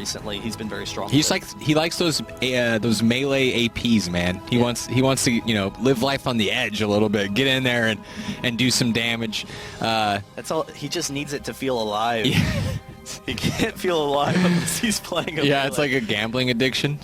recently. He's been very strong. He likes those melee APs, man. He wants to live life on the edge a little bit, get in there and do some damage. That's all. He just needs it to feel alive. Yeah. He can't feel alive unless he's playing a melee. It's like a gambling addiction.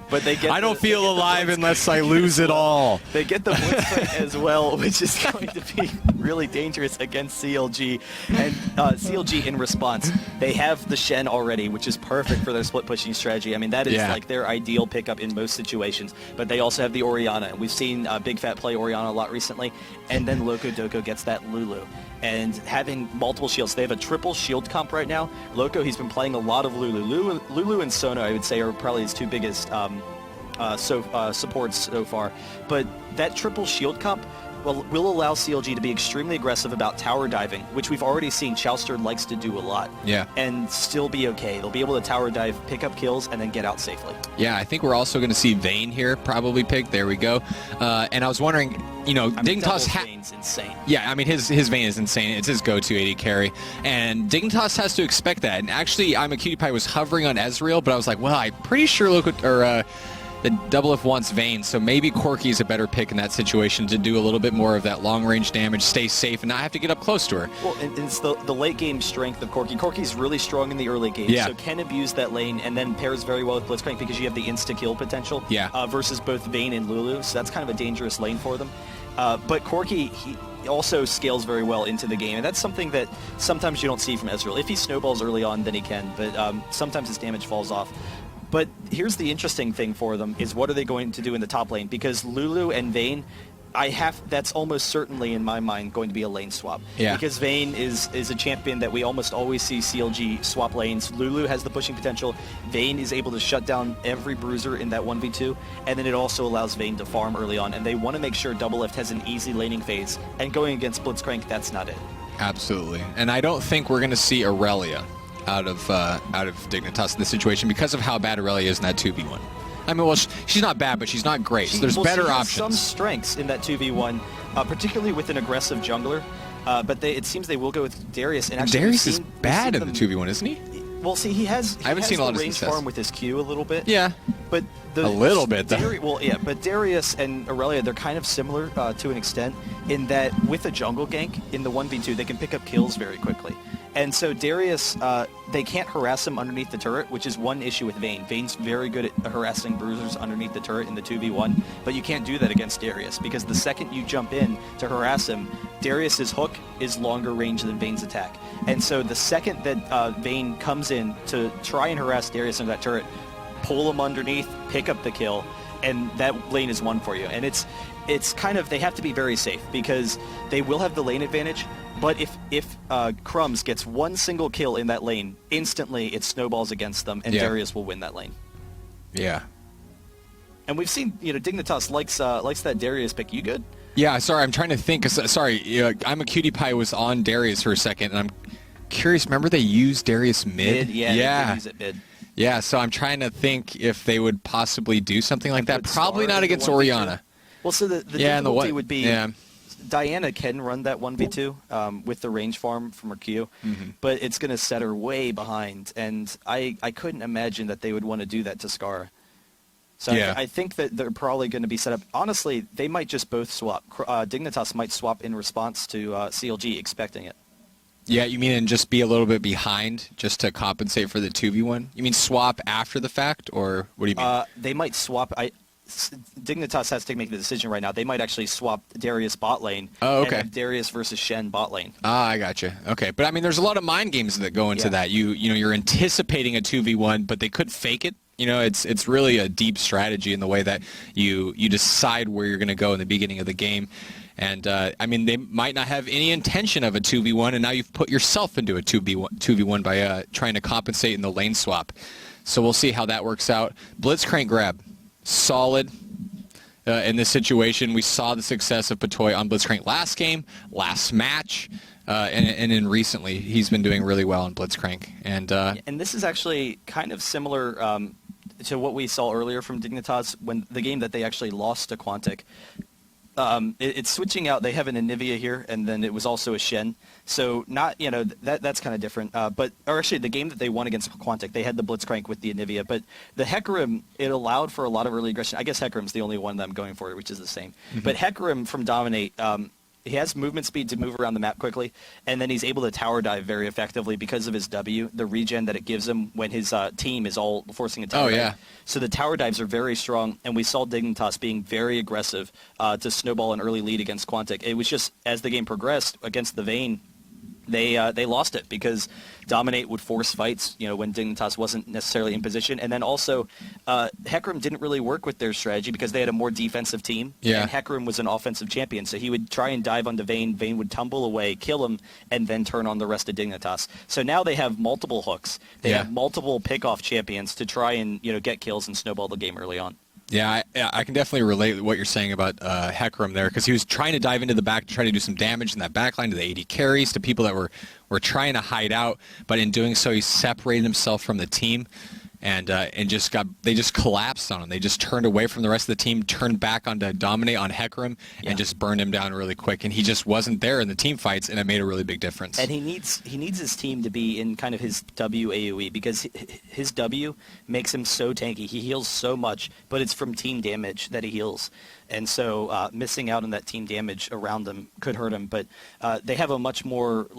But I don't feel alive unless I lose it all. They get the Blitzcrank as well, which is going to be really dangerous against CLG. And CLG, in response, they have the Shen already, which is perfect for their split pushing strategy. I mean, that is like their ideal pickup in most situations. But they also have the Orianna. And we've seen Big Fat play Orianna a lot recently. And then Loco Doco gets that Lulu. And having multiple shields, they have a triple shield comp right now. Loco, he's been playing a lot of Lulu. Lulu and Sona, I would say, are probably his two biggest supports so far. But that triple shield comp will allow CLG to be extremely aggressive about tower diving, which we've already seen Chowster likes to do a lot. Yeah. And still be okay. They'll be able to tower dive, pick up kills, and then get out safely. Yeah, I think we're also going to see Vayne here probably pick. There we go. And I was wondering, Dignitas Vayne's insane. Yeah, I mean, his Vayne is insane. It's his go-to AD carry. And Dignitas has to expect that. And actually, I'm a Cutie Pie was hovering on Ezreal, but I was like, well, I'm pretty sure the Double F wants Vayne, so maybe Corki is a better pick in that situation to do a little bit more of that long-range damage, stay safe, and not have to get up close to her. Well, and it's the late-game strength of Corki. Corki's really strong in the early game, so can abuse that lane, and then pairs very well with Blitzcrank because you have the insta-kill potential versus both Vayne and Lulu, so that's kind of a dangerous lane for them. But Corki, he also scales very well into the game, and that's something that sometimes you don't see from Ezreal. If he snowballs early on, then he can, but sometimes his damage falls off. But here's the interesting thing for them is what are they going to do in the top lane? Because Lulu and Vayne, that's almost certainly in my mind going to be a lane swap. Yeah. Because Vayne is a champion that we almost always see CLG swap lanes. Lulu has the pushing potential. Vayne is able to shut down every bruiser in that 1v2, and then it also allows Vayne to farm early on. And they want to make sure Double Lift has an easy laning phase. And going against Blitzcrank, that's not it. Absolutely. And I don't think we're going to see Aurelia out of Dignitas in this situation because of how bad Aurelia is in that 2v1. I mean, well, she's not bad, but she's not great. So there's better options. Some strengths in that 2v1, particularly with an aggressive jungler. But it seems they will go with Darius. And actually, Darius is bad in the 2v1, isn't he? Well, see, he has a lot of range farm with his Q a little bit. Yeah. But a little bit, though. But Darius and Aurelia, they're kind of similar to an extent in that with a jungle gank in the 1v2, they can pick up kills very quickly. And so Darius, they can't harass him underneath the turret, which is one issue with Vayne. Vayne's very good at harassing bruisers underneath the turret in the 2v1, but you can't do that against Darius because the second you jump in to harass him, Darius's hook is longer range than Vayne's attack. And so the second that Vayne comes in to try and harass Darius into that turret, pull him underneath, pick up the kill, and that lane is won for you. And it's kind of, they have to be very safe because they will have the lane advantage, but if Crumbs gets one single kill in that lane, instantly it snowballs against them, and Darius will win that lane. Yeah. And we've seen, Dignitas likes that Darius pick. You good? Yeah, sorry, I'm trying to think. Sorry, I'm a Cutie Pie was on Darius for a second, and I'm curious, remember they used Darius mid? Yeah. They did use it mid. Yeah, so I'm trying to think if they would possibly do something like that. Probably not against Orianna. Well, so the difficulty would be Diana can run that 1v2 with the range farm from her Q, but it's going to set her way behind, and I couldn't imagine that they would want to do that to Scar. So I think that they're probably going to be set up. Honestly, they might just both swap. Dignitas might swap in response to CLG, expecting it. Yeah, you mean and just be a little bit behind just to compensate for the 2v1? You mean swap after the fact, or what do you mean? They might swap. Dignitas has to make the decision right now. They might actually swap Darius bot lane. Oh, okay. And have Darius versus Shen bot lane. Ah, I gotcha. Okay, but I mean, there's a lot of mind games that go into that. You're anticipating a 2v1, but they could fake it. It's really a deep strategy in the way that you decide where you're going to go in the beginning of the game. And, I mean, they might not have any intention of a 2v1, and now you've put yourself into a 2v1 by trying to compensate in the lane swap. So we'll see how that works out. Blitzcrank grab. Solid in this situation. We saw the success of Patoy on Blitzcrank last game, last match, and then recently he's been doing really well on Blitzcrank. And this is actually kind of similar to what we saw earlier from Dignitas when the game that they actually lost to Quantic. It's switching out. They have an Anivia here, and then it was also a Shen. So not, that's kind of different. Or actually, the game that they won against Quantic, they had the Blitzcrank with the Anivia. But the Hecarim, it allowed for a lot of early aggression. I guess Hecarim's the only one that I'm going for, which is the same. Mm-hmm. But Hecarim from Dominate, he has movement speed to move around the map quickly, and then he's able to tower dive very effectively because of his W, the regen that it gives him when his team is all forcing a tower dive. Yeah. So the tower dives are very strong, and we saw Dignitas being very aggressive to snowball an early lead against Quantic. It was just, as the game progressed against the Vayne, they lost it because Dominate would force fights, when Dignitas wasn't necessarily in position. And then also, Hecarim didn't really work with their strategy because they had a more defensive team. Yeah. And Hecarim was an offensive champion, so he would try and dive onto Vayne. Vayne would tumble away, kill him, and then turn on the rest of Dignitas. So now they have multiple hooks. They have multiple pick-off champions to try and get kills and snowball the game early on. Yeah, I can definitely relate what you're saying about Hecarim there, because he was trying to dive into the back to try to do some damage in that backline to the AD carries, to people that were trying to hide out, but in doing so he separated himself from the team. And they just collapsed on him. They just turned away from the rest of the team, turned back onto Dominate on Hecarim, and just burned him down really quick. And he just wasn't there in the team fights, and it made a really big difference. And he needs his team to be in kind of his W AoE, because his W makes him so tanky. He heals so much, but it's from team damage that he heals. And so missing out on that team damage around them could hurt him. But they have a much more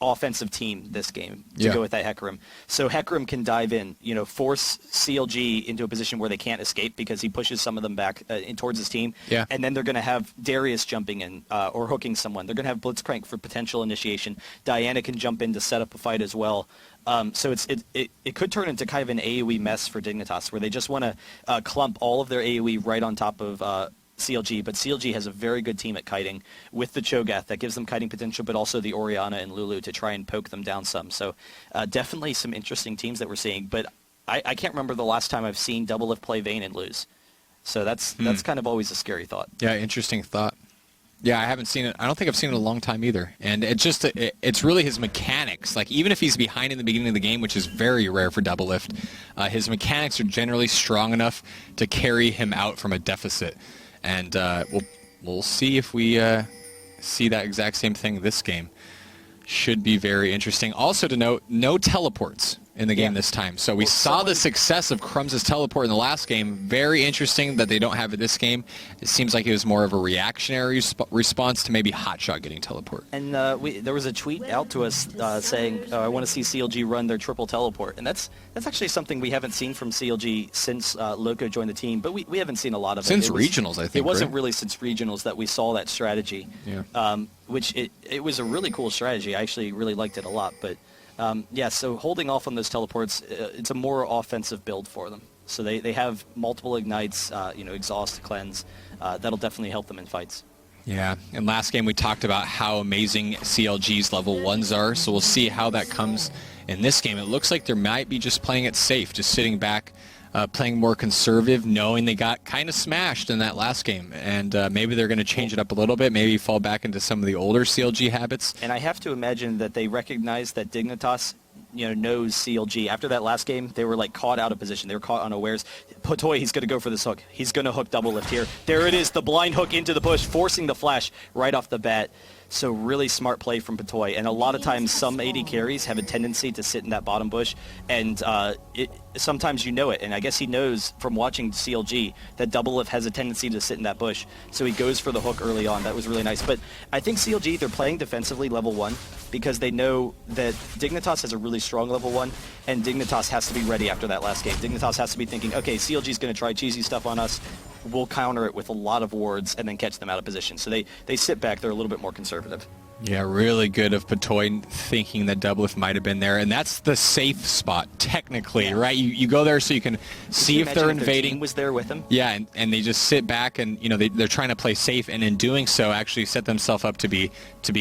offensive team this game to go with that Hecarim. So Hecarim can dive in, force CLG into a position where they can't escape because he pushes some of them back towards his team. Yeah. And then they're going to have Darius jumping in or hooking someone. They're going to have Blitzcrank for potential initiation. Diana can jump in to set up a fight as well. So it could turn into kind of an AoE mess for Dignitas, where they just want to clump all of their AoE right on top of CLG, but CLG has a very good team at kiting with the Cho'Gath that gives them kiting potential, but also the Orianna and Lulu to try and poke them down some. So definitely some interesting teams that we're seeing, but I can't remember the last time I've seen Doublelift play Vayne and lose. So that's kind of always a scary thought. Yeah, interesting thought. Yeah, I haven't seen it. I don't think I've seen it in a long time either. And it's really his mechanics. Like, even if he's behind in the beginning of the game, which is very rare for Doublelift, his mechanics are generally strong enough to carry him out from a deficit. And we'll see if we see that exact same thing this game. Should be very interesting. Also to note, no teleports in the game this time. So we saw the success of Crumbs' teleport in the last game. Very interesting that they don't have it this game. It seems like it was more of a reactionary response to maybe Hotshot getting teleport. And there was a tweet out to us saying, I want to see CLG run their triple teleport. And that's actually something we haven't seen from CLG since Loco joined the team, but we haven't seen a lot of it. Since regionals, I think. It wasn't really since regionals that we saw that strategy. Yeah. Which it was a really cool strategy. I actually really liked it a lot, but so holding off on those teleports, it's a more offensive build for them. So they have multiple ignites, exhaust, cleanse. That'll definitely help them in fights. Yeah, and last game we talked about how amazing CLG's level 1s are, so we'll see how that comes in this game. It looks like they might be just playing it safe, just sitting back, playing more conservative, knowing they got kind of smashed in that last game. And maybe they're going to change it up a little bit, maybe fall back into some of the older CLG habits. And I have to imagine that they recognize that Dignitas knows CLG. After that last game, they were caught out of position. They were caught unawares. Patoy, he's going to go for this hook. He's going to hook Doublelift here. There it is, the blind hook into the bush, forcing the flash right off the bat. So really smart play from Patoy. And a lot of times some AD carries have a tendency to sit in that bottom bush, and sometimes it. And I guess he knows from watching CLG that Doublelift has a tendency to sit in that bush. So he goes for the hook early on. That was really nice. But I think CLG, they're playing defensively level 1 because they know that Dignitas has a really strong level 1, and Dignitas has to be ready after that last game. Dignitas has to be thinking, okay, CLG's going to try cheesy stuff on us. We'll counter it with a lot of wards and then catch them out of position. So they sit back. They're a little bit more conservative. Yeah, really good of Patoy thinking that Doublelift might have been there. And that's the safe spot, technically, right? You go there so you can see if they're invading. Their team was there with them? Yeah, and they just sit back and, they're trying to play safe. And in doing so, actually set themselves up to be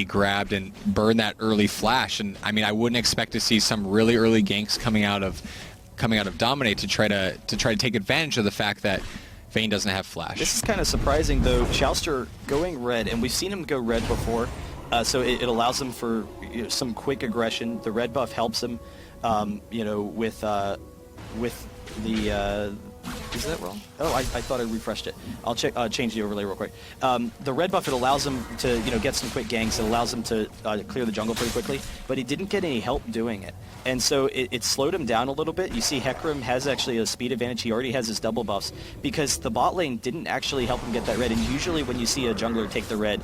grabbed and burn that early flash. And, I wouldn't expect to see some really early ganks coming out of Dominate to try to take advantage of the fact that Vayne doesn't have flash. This is kind of surprising, though. Chouster going red, and we've seen him go red before, so it allows him for some quick aggression. The red buff helps him, with the Is that wrong? Oh, I thought I refreshed it. I'll change the overlay real quick. The red buff, it allows him to get some quick ganks. It allows him to clear the jungle pretty quickly, but he didn't get any help doing it. And so it slowed him down a little bit. You see Hecarim has actually a speed advantage. He already has his double buffs because the bot lane didn't actually help him get that red. And usually when you see a jungler take the red,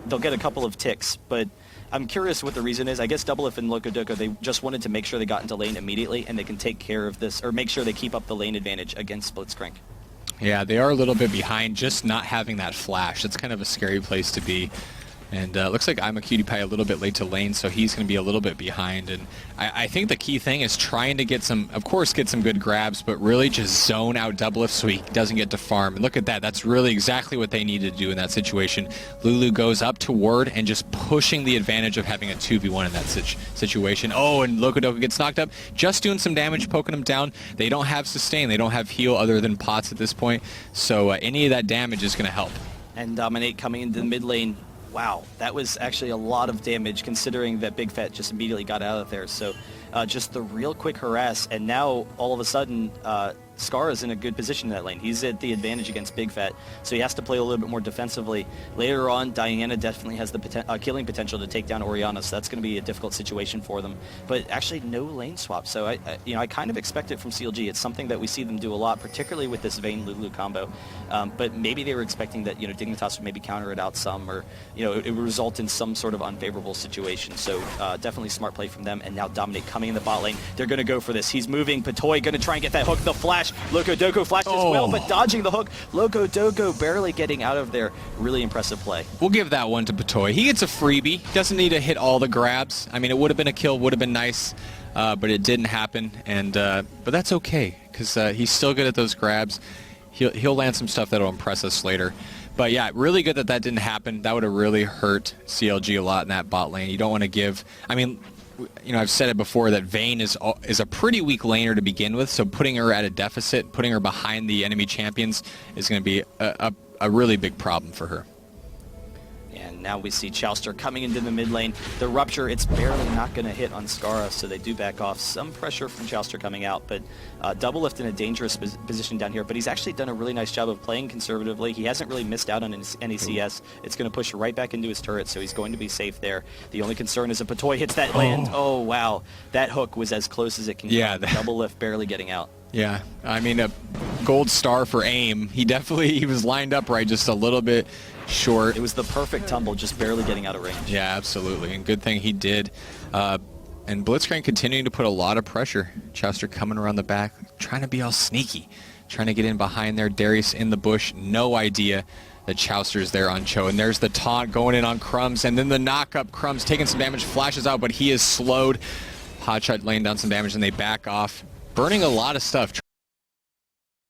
they'll get a couple of ticks, but I'm curious what the reason is. I guess Doublelift and Locodoco, they just wanted to make sure they got into lane immediately and they can take care of this, or make sure they keep up the lane advantage against Blitzcrank. Yeah, they are a little bit behind, just not having that flash. That's kind of a scary place to be. And looks like I'm a Cutie Pie a little bit late to lane, so he's going to be a little bit behind. And I think the key thing is trying to get some, of course, get some good grabs, but really just zone out Doublelift so he doesn't get to farm. And look at that. That's really exactly what they needed to do in that situation. Lulu goes up to ward and just pushing the advantage of having a 2v1 in that situation. Oh, and Locodoco gets knocked up, just doing some damage, poking him down. They don't have sustain. They don't have heal other than pots at this point. So any of that damage is going to help. And Dominate coming into the mid lane. Wow, that was actually a lot of damage considering that Big Fat just immediately got out of there. So just the real quick harass, and now all of a sudden Scar is in a good position in that lane. He's at the advantage against Big Fat, so he has to play a little bit more defensively. Later on, Diana definitely has the killing potential to take down Orianna, so that's going to be a difficult situation for them. But actually, no lane swap, so I kind of expect it from CLG. It's something that we see them do a lot, particularly with this Vayne Lulu combo. But maybe they were expecting that Dignitas would maybe counter it out some, or it would result in some sort of unfavorable situation. So definitely smart play from them. And now Dominate coming in the bot lane. They're going to go for this. He's moving. Patoy going to try and get that hook. The flash. Locodoco flashed as well, but dodging the hook. Locodoco barely getting out of there. Really impressive play. We'll give that one to Patoy. He gets a freebie. Doesn't need to hit all the grabs. I mean, it would have been a kill, would have been nice, but it didn't happen. And but that's okay, because he's still good at those grabs. He'll land some stuff that'll impress us later. But yeah, really good that didn't happen. That would have really hurt CLG a lot in that bot lane. You don't want to give... I mean, I've said it before that Vayne is a pretty weak laner to begin with, so putting her at a deficit, putting her behind the enemy champions is going to be a really big problem for her. And now we see Chouster coming into the mid lane. The Rupture, it's barely not going to hit on Skara, so they do back off. Some pressure from Chouster coming out, but Doublelift in a dangerous position down here. But he's actually done a really nice job of playing conservatively. He hasn't really missed out on any CS. It's going to push right back into his turret, so he's going to be safe there. The only concern is if Patoy hits that land. Oh, wow. That hook was as close as it can get. Doublelift barely getting out. Yeah, I mean, a gold star for aim. He was lined up right, just a little bit short. It was the perfect tumble, just barely getting out of range. Yeah, absolutely, and good thing he did. And Blitzcrank continuing to put a lot of pressure. Chouster coming around the back, trying to be all sneaky, trying to get in behind there. Darius in the bush, no idea that Chouster's there on Cho. And there's the taunt going in on Crumbs, and then the knock-up. Crumbs taking some damage, flashes out, but he is slowed. Hotshot laying down some damage, and they back off. Burning a lot of stuff, trying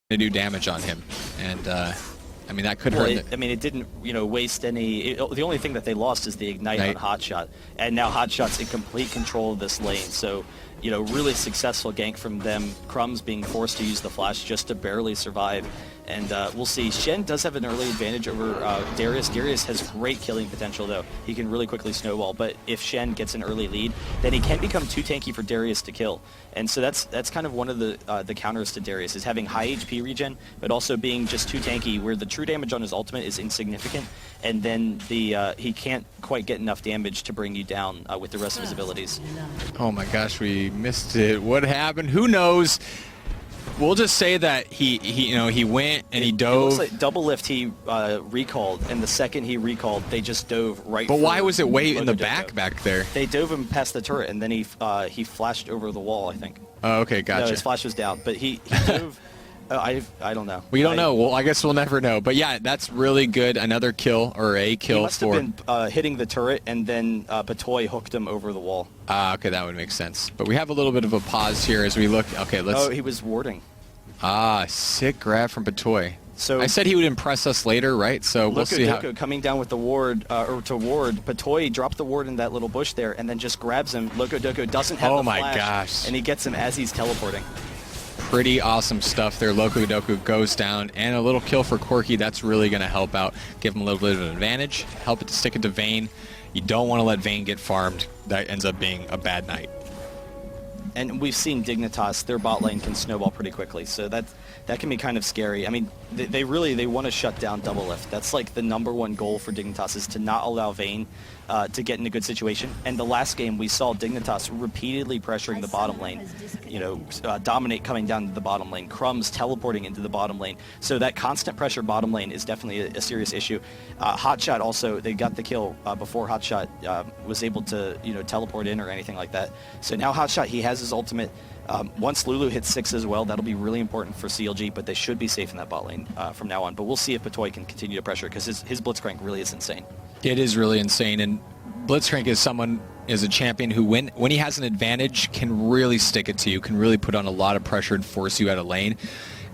to do damage on him. And, I mean, that could hurt. It didn't, waste any... the only thing that they lost is the Ignite on Hotshot. And now Hotshot's in complete control of this lane. So, really successful gank from them. Crumbs being forced to use the flash just to barely survive. And we'll see. Shen does have an early advantage over Darius. Darius has great killing potential, though. He can really quickly snowball. But if Shen gets an early lead, then he can become too tanky for Darius to kill. And so that's kind of one of the counters to Darius, is having high HP regen, but also being just too tanky, where the true damage on his ultimate is insignificant, and then he can't quite get enough damage to bring you down with the rest of his abilities. Oh my gosh, we missed it. What happened? Who knows? We'll just say that he went and he dove. It looks like Doublelift he recalled, and the second he recalled, they just dove right. But why was it way in the back there? They dove him past the turret, and then he flashed over the wall, I think. Oh, okay, gotcha. No, his flash was down, but he dove. I don't know. We don't know. Well, I guess we'll never know. But yeah, that's really good. Another kill, or a kill. He must have been hitting the turret, and then Patoy hooked him over the wall. Okay, that would make sense. But we have a little bit of a pause here as we look. Okay, let's... Oh, he was warding. Sick grab from Patoy. So I said he would impress us later, right? So we'll see how... coming down with the ward, or to ward. Patoy dropped the ward in that little bush there, and then just grabs him. Locodoco doesn't have the flash. Oh my gosh. And he gets him as he's teleporting. Pretty awesome stuff there. Locodoco goes down, and a little kill for Corki. That's really going to help out, give him a little bit of an advantage, help it to stick it to Vayne. You don't want to let Vayne get farmed. That ends up being a bad night. And we've seen Dignitas, their bot lane can snowball pretty quickly, so that can be kind of scary. I mean, they want to shut down double lift. That's like the #1 goal for Dignitas, is to not allow Vayne to get in a good situation. And the last game, we saw Dignitas repeatedly pressuring the bottom lane. Dominate coming down to the bottom lane, Crumbs teleporting into the bottom lane. So that constant pressure bottom lane is definitely a serious issue. Hotshot also, they got the kill before Hotshot was able to teleport in or anything like that. So now Hotshot, he has his ultimate. Once Lulu hits 6 as well, that'll be really important for CLG, but they should be safe in that bot lane from now on. But we'll see if Patoy can continue to pressure, because his Blitzcrank really is insane. It is really insane, and Blitzcrank is a champion who, when he has an advantage, can really stick it to you, can really put on a lot of pressure and force you out of lane.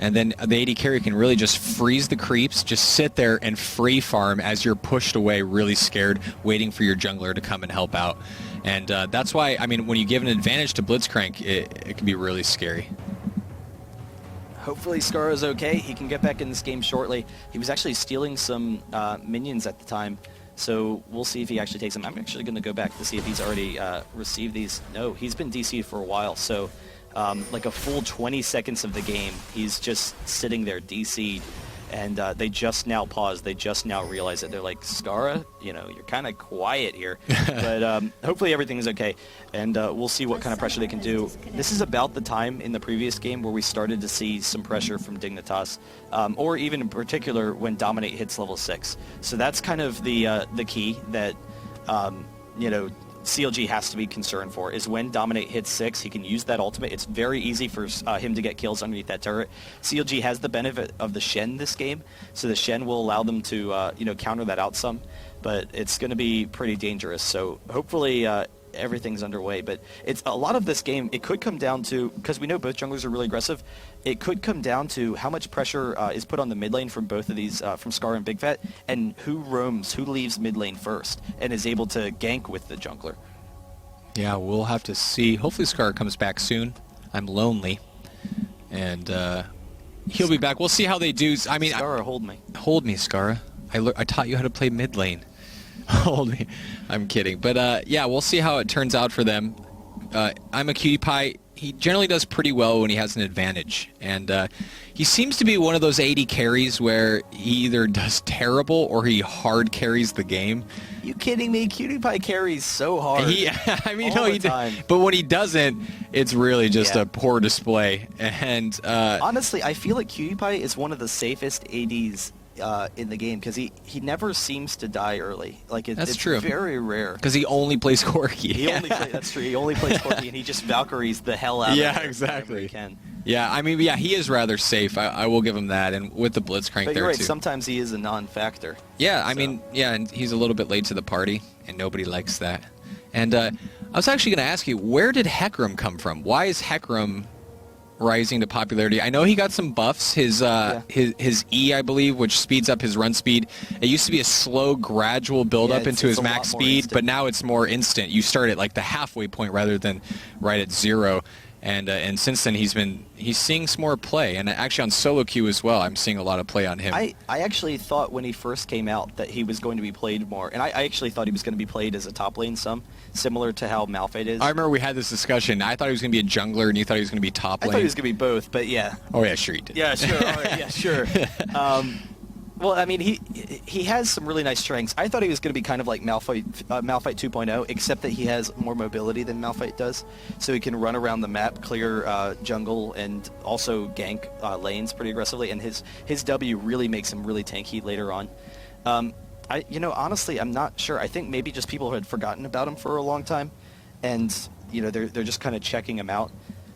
And then the AD carry can really just freeze the creeps, just sit there and free farm as you're pushed away, really scared, waiting for your jungler to come and help out. And that's why, I mean, when you give an advantage to Blitzcrank, it can be really scary. Hopefully Scar's okay. He can get back in this game shortly. He was actually stealing some minions at the time, so we'll see if he actually takes them. I'm actually going to go back to see if he's already received these. No, he's been DC'd for a while, so like a full 20 seconds of the game, he's just sitting there DC'd, and they just now paused. They just now realize it. They're like, Skara, you're kind of quiet here. But hopefully everything is okay, and we'll see what kind of pressure they can do. This is about the time in the previous game where we started to see some pressure from Dignitas, or even in particular when Dominate hits level 6. So that's kind of the key that, CLG has to be concerned for, is when Dominate hits 6, he can use that ultimate. It's very easy for him to get kills underneath that turret. CLG has the benefit of the Shen this game, so the Shen will allow them to counter that out some, but it's going to be pretty dangerous. So hopefully everything's underway, but it's a lot of this game, it could come down to, because we know both junglers are really aggressive, it could come down to how much pressure is put on the mid lane from both of these, from Scar and Big Fat, and who leaves mid lane first and is able to gank with the jungler. Yeah, we'll have to see. Hopefully Scar comes back soon. I'm lonely, and he'll be back. We'll see how they do. I mean, Scar, hold me. Hold me, Scar. I taught you how to play mid lane. Hold me. I'm kidding. But yeah, we'll see how it turns out for them. I'm a Cutie Pie. He generally does pretty well when he has an advantage. And he seems to be one of those AD carries where he either does terrible or he hard carries the game. You kidding me? Cutie Pie carries so hard. I mean, no, he does. But when he doesn't, it's really just a poor display. And honestly, I feel like Cutie Pie is one of the safest ADs in the game, because he never seems to die early. Like it's true. Very rare. Because he only plays Corki. That's true. He only plays Corki, and he just Valkyries the hell out of it. Yeah, exactly. He can. Yeah, I mean, yeah, he is rather safe. I will give him that, and with the Blitzcrank but there you're right, too. Sometimes he is a non-factor. Yeah, I mean, yeah, and he's a little bit late to the party, and nobody likes that. And I was actually going to ask you, where did Hecarim come from? Why is Hecarim rising to popularity? I know he got some buffs. His E, I believe, which speeds up his run speed. It used to be a slow, gradual build up into his max speed, but now it's more instant. You start at like the halfway point rather than right at 0. And since then he's seeing some more play, and actually on solo queue as well, I'm seeing a lot of play on him. I actually thought when he first came out that he was going to be played more, and I actually thought he was going to be played as a top lane similar to how Malphite is. I remember we had this discussion. I thought he was going to be a jungler, and you thought he was going to be top lane. I thought he was going to be both, but yeah. Oh yeah, sure he did. Yeah, sure. Yeah, sure. Well, I mean, he has some really nice strengths. I thought he was going to be kind of like Malphite 2.0, except that he has more mobility than Malphite does. So he can run around the map, clear jungle, and also gank lanes pretty aggressively. And his W really makes him really tanky later on. Honestly, I'm not sure. I think maybe just people had forgotten about him for a long time, and they're just kind of checking him out.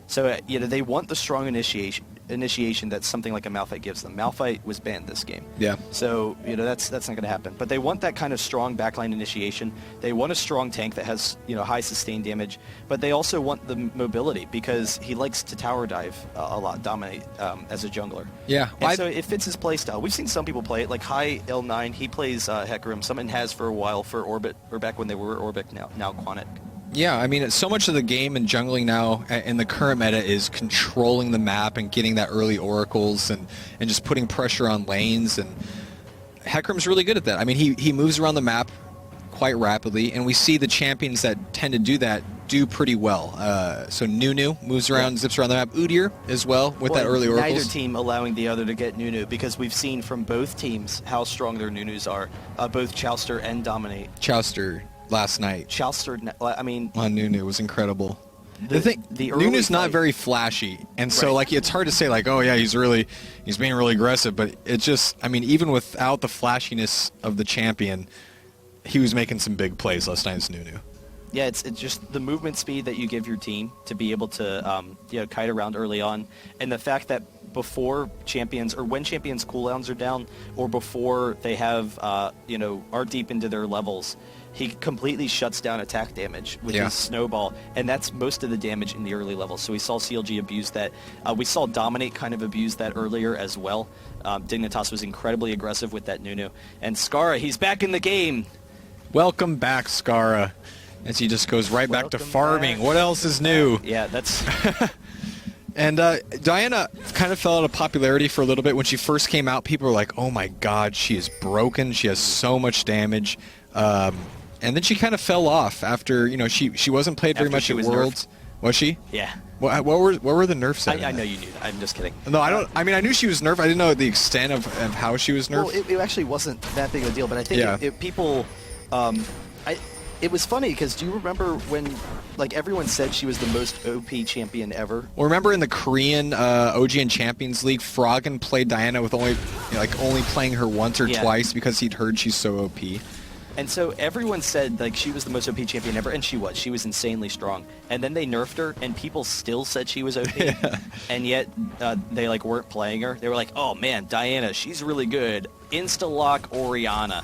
So they want the strong initiation that something like a Malphite gives them. Malphite was banned this game. Yeah. So, that's not going to happen. But they want that kind of strong backline initiation. They want a strong tank that has, high sustained damage. But they also want the mobility, because he likes to tower dive a lot, Dominate as a jungler. Yeah. And so it fits his playstyle. We've seen some people play it, like High L9, he plays Hecarim. Someone has for a while for Orbit, or back when they were Orbit, now Quantic. Yeah, I mean, so much of the game and jungling now in the current meta is controlling the map and getting that early oracles and just putting pressure on lanes, and Hecarim's really good at that. I mean, he moves around the map quite rapidly, and we see the champions that tend to do that do pretty well. So Nunu moves around, zips around the map. Udyr as well with that early oracles. Neither team allowing the other to get Nunu, because we've seen from both teams how strong their Nunus are, both Chouster and Dominate. Chouster last night. Chouster, I mean... on Nunu was incredible. The thing, Nunu's not very flashy, and so like it's hard to say like, oh yeah, he's being really aggressive, but it just, I mean, even without the flashiness of the champion, he was making some big plays last night as Nunu. Yeah, it's just the movement speed that you give your team to be able to kite around early on, and the fact that before champions, or when champions cooldowns are down, or before they have are deep into their levels, he completely shuts down attack damage with his snowball, and that's most of the damage in the early levels. So we saw CLG abuse that. We saw Dominate kind of abuse that earlier as well. Dignitas was incredibly aggressive with that Nunu. And Skara, he's back in the game. Welcome back, Skara. As he just goes right back to farming. What else is new? Yeah, that's... And Diana kind of fell out of popularity for a little bit. When she first came out, people were like, oh my god, she is broken. She has so much damage. And then she kind of fell off after, she wasn't played very much at Worlds. Was she? Yeah. What were the nerfs? I know you knew that. I'm just kidding. No, I don't. I mean, I knew she was nerfed. I didn't know the extent of how she was nerfed. Well, it actually wasn't that big of a deal, but I think people... It was funny because do you remember when everyone said she was the most OP champion ever? Well, remember in the Korean OGN Champions League, Froggen played Diana with only playing her once or twice because he'd heard she's so OP. And so everyone said she was the most OP champion ever, and she was. She was insanely strong. And then they nerfed her, and people still said she was OP. Yeah. And yet they weren't playing her. They were like, "Oh man, Diana, she's really good. Insta-lock Orianna."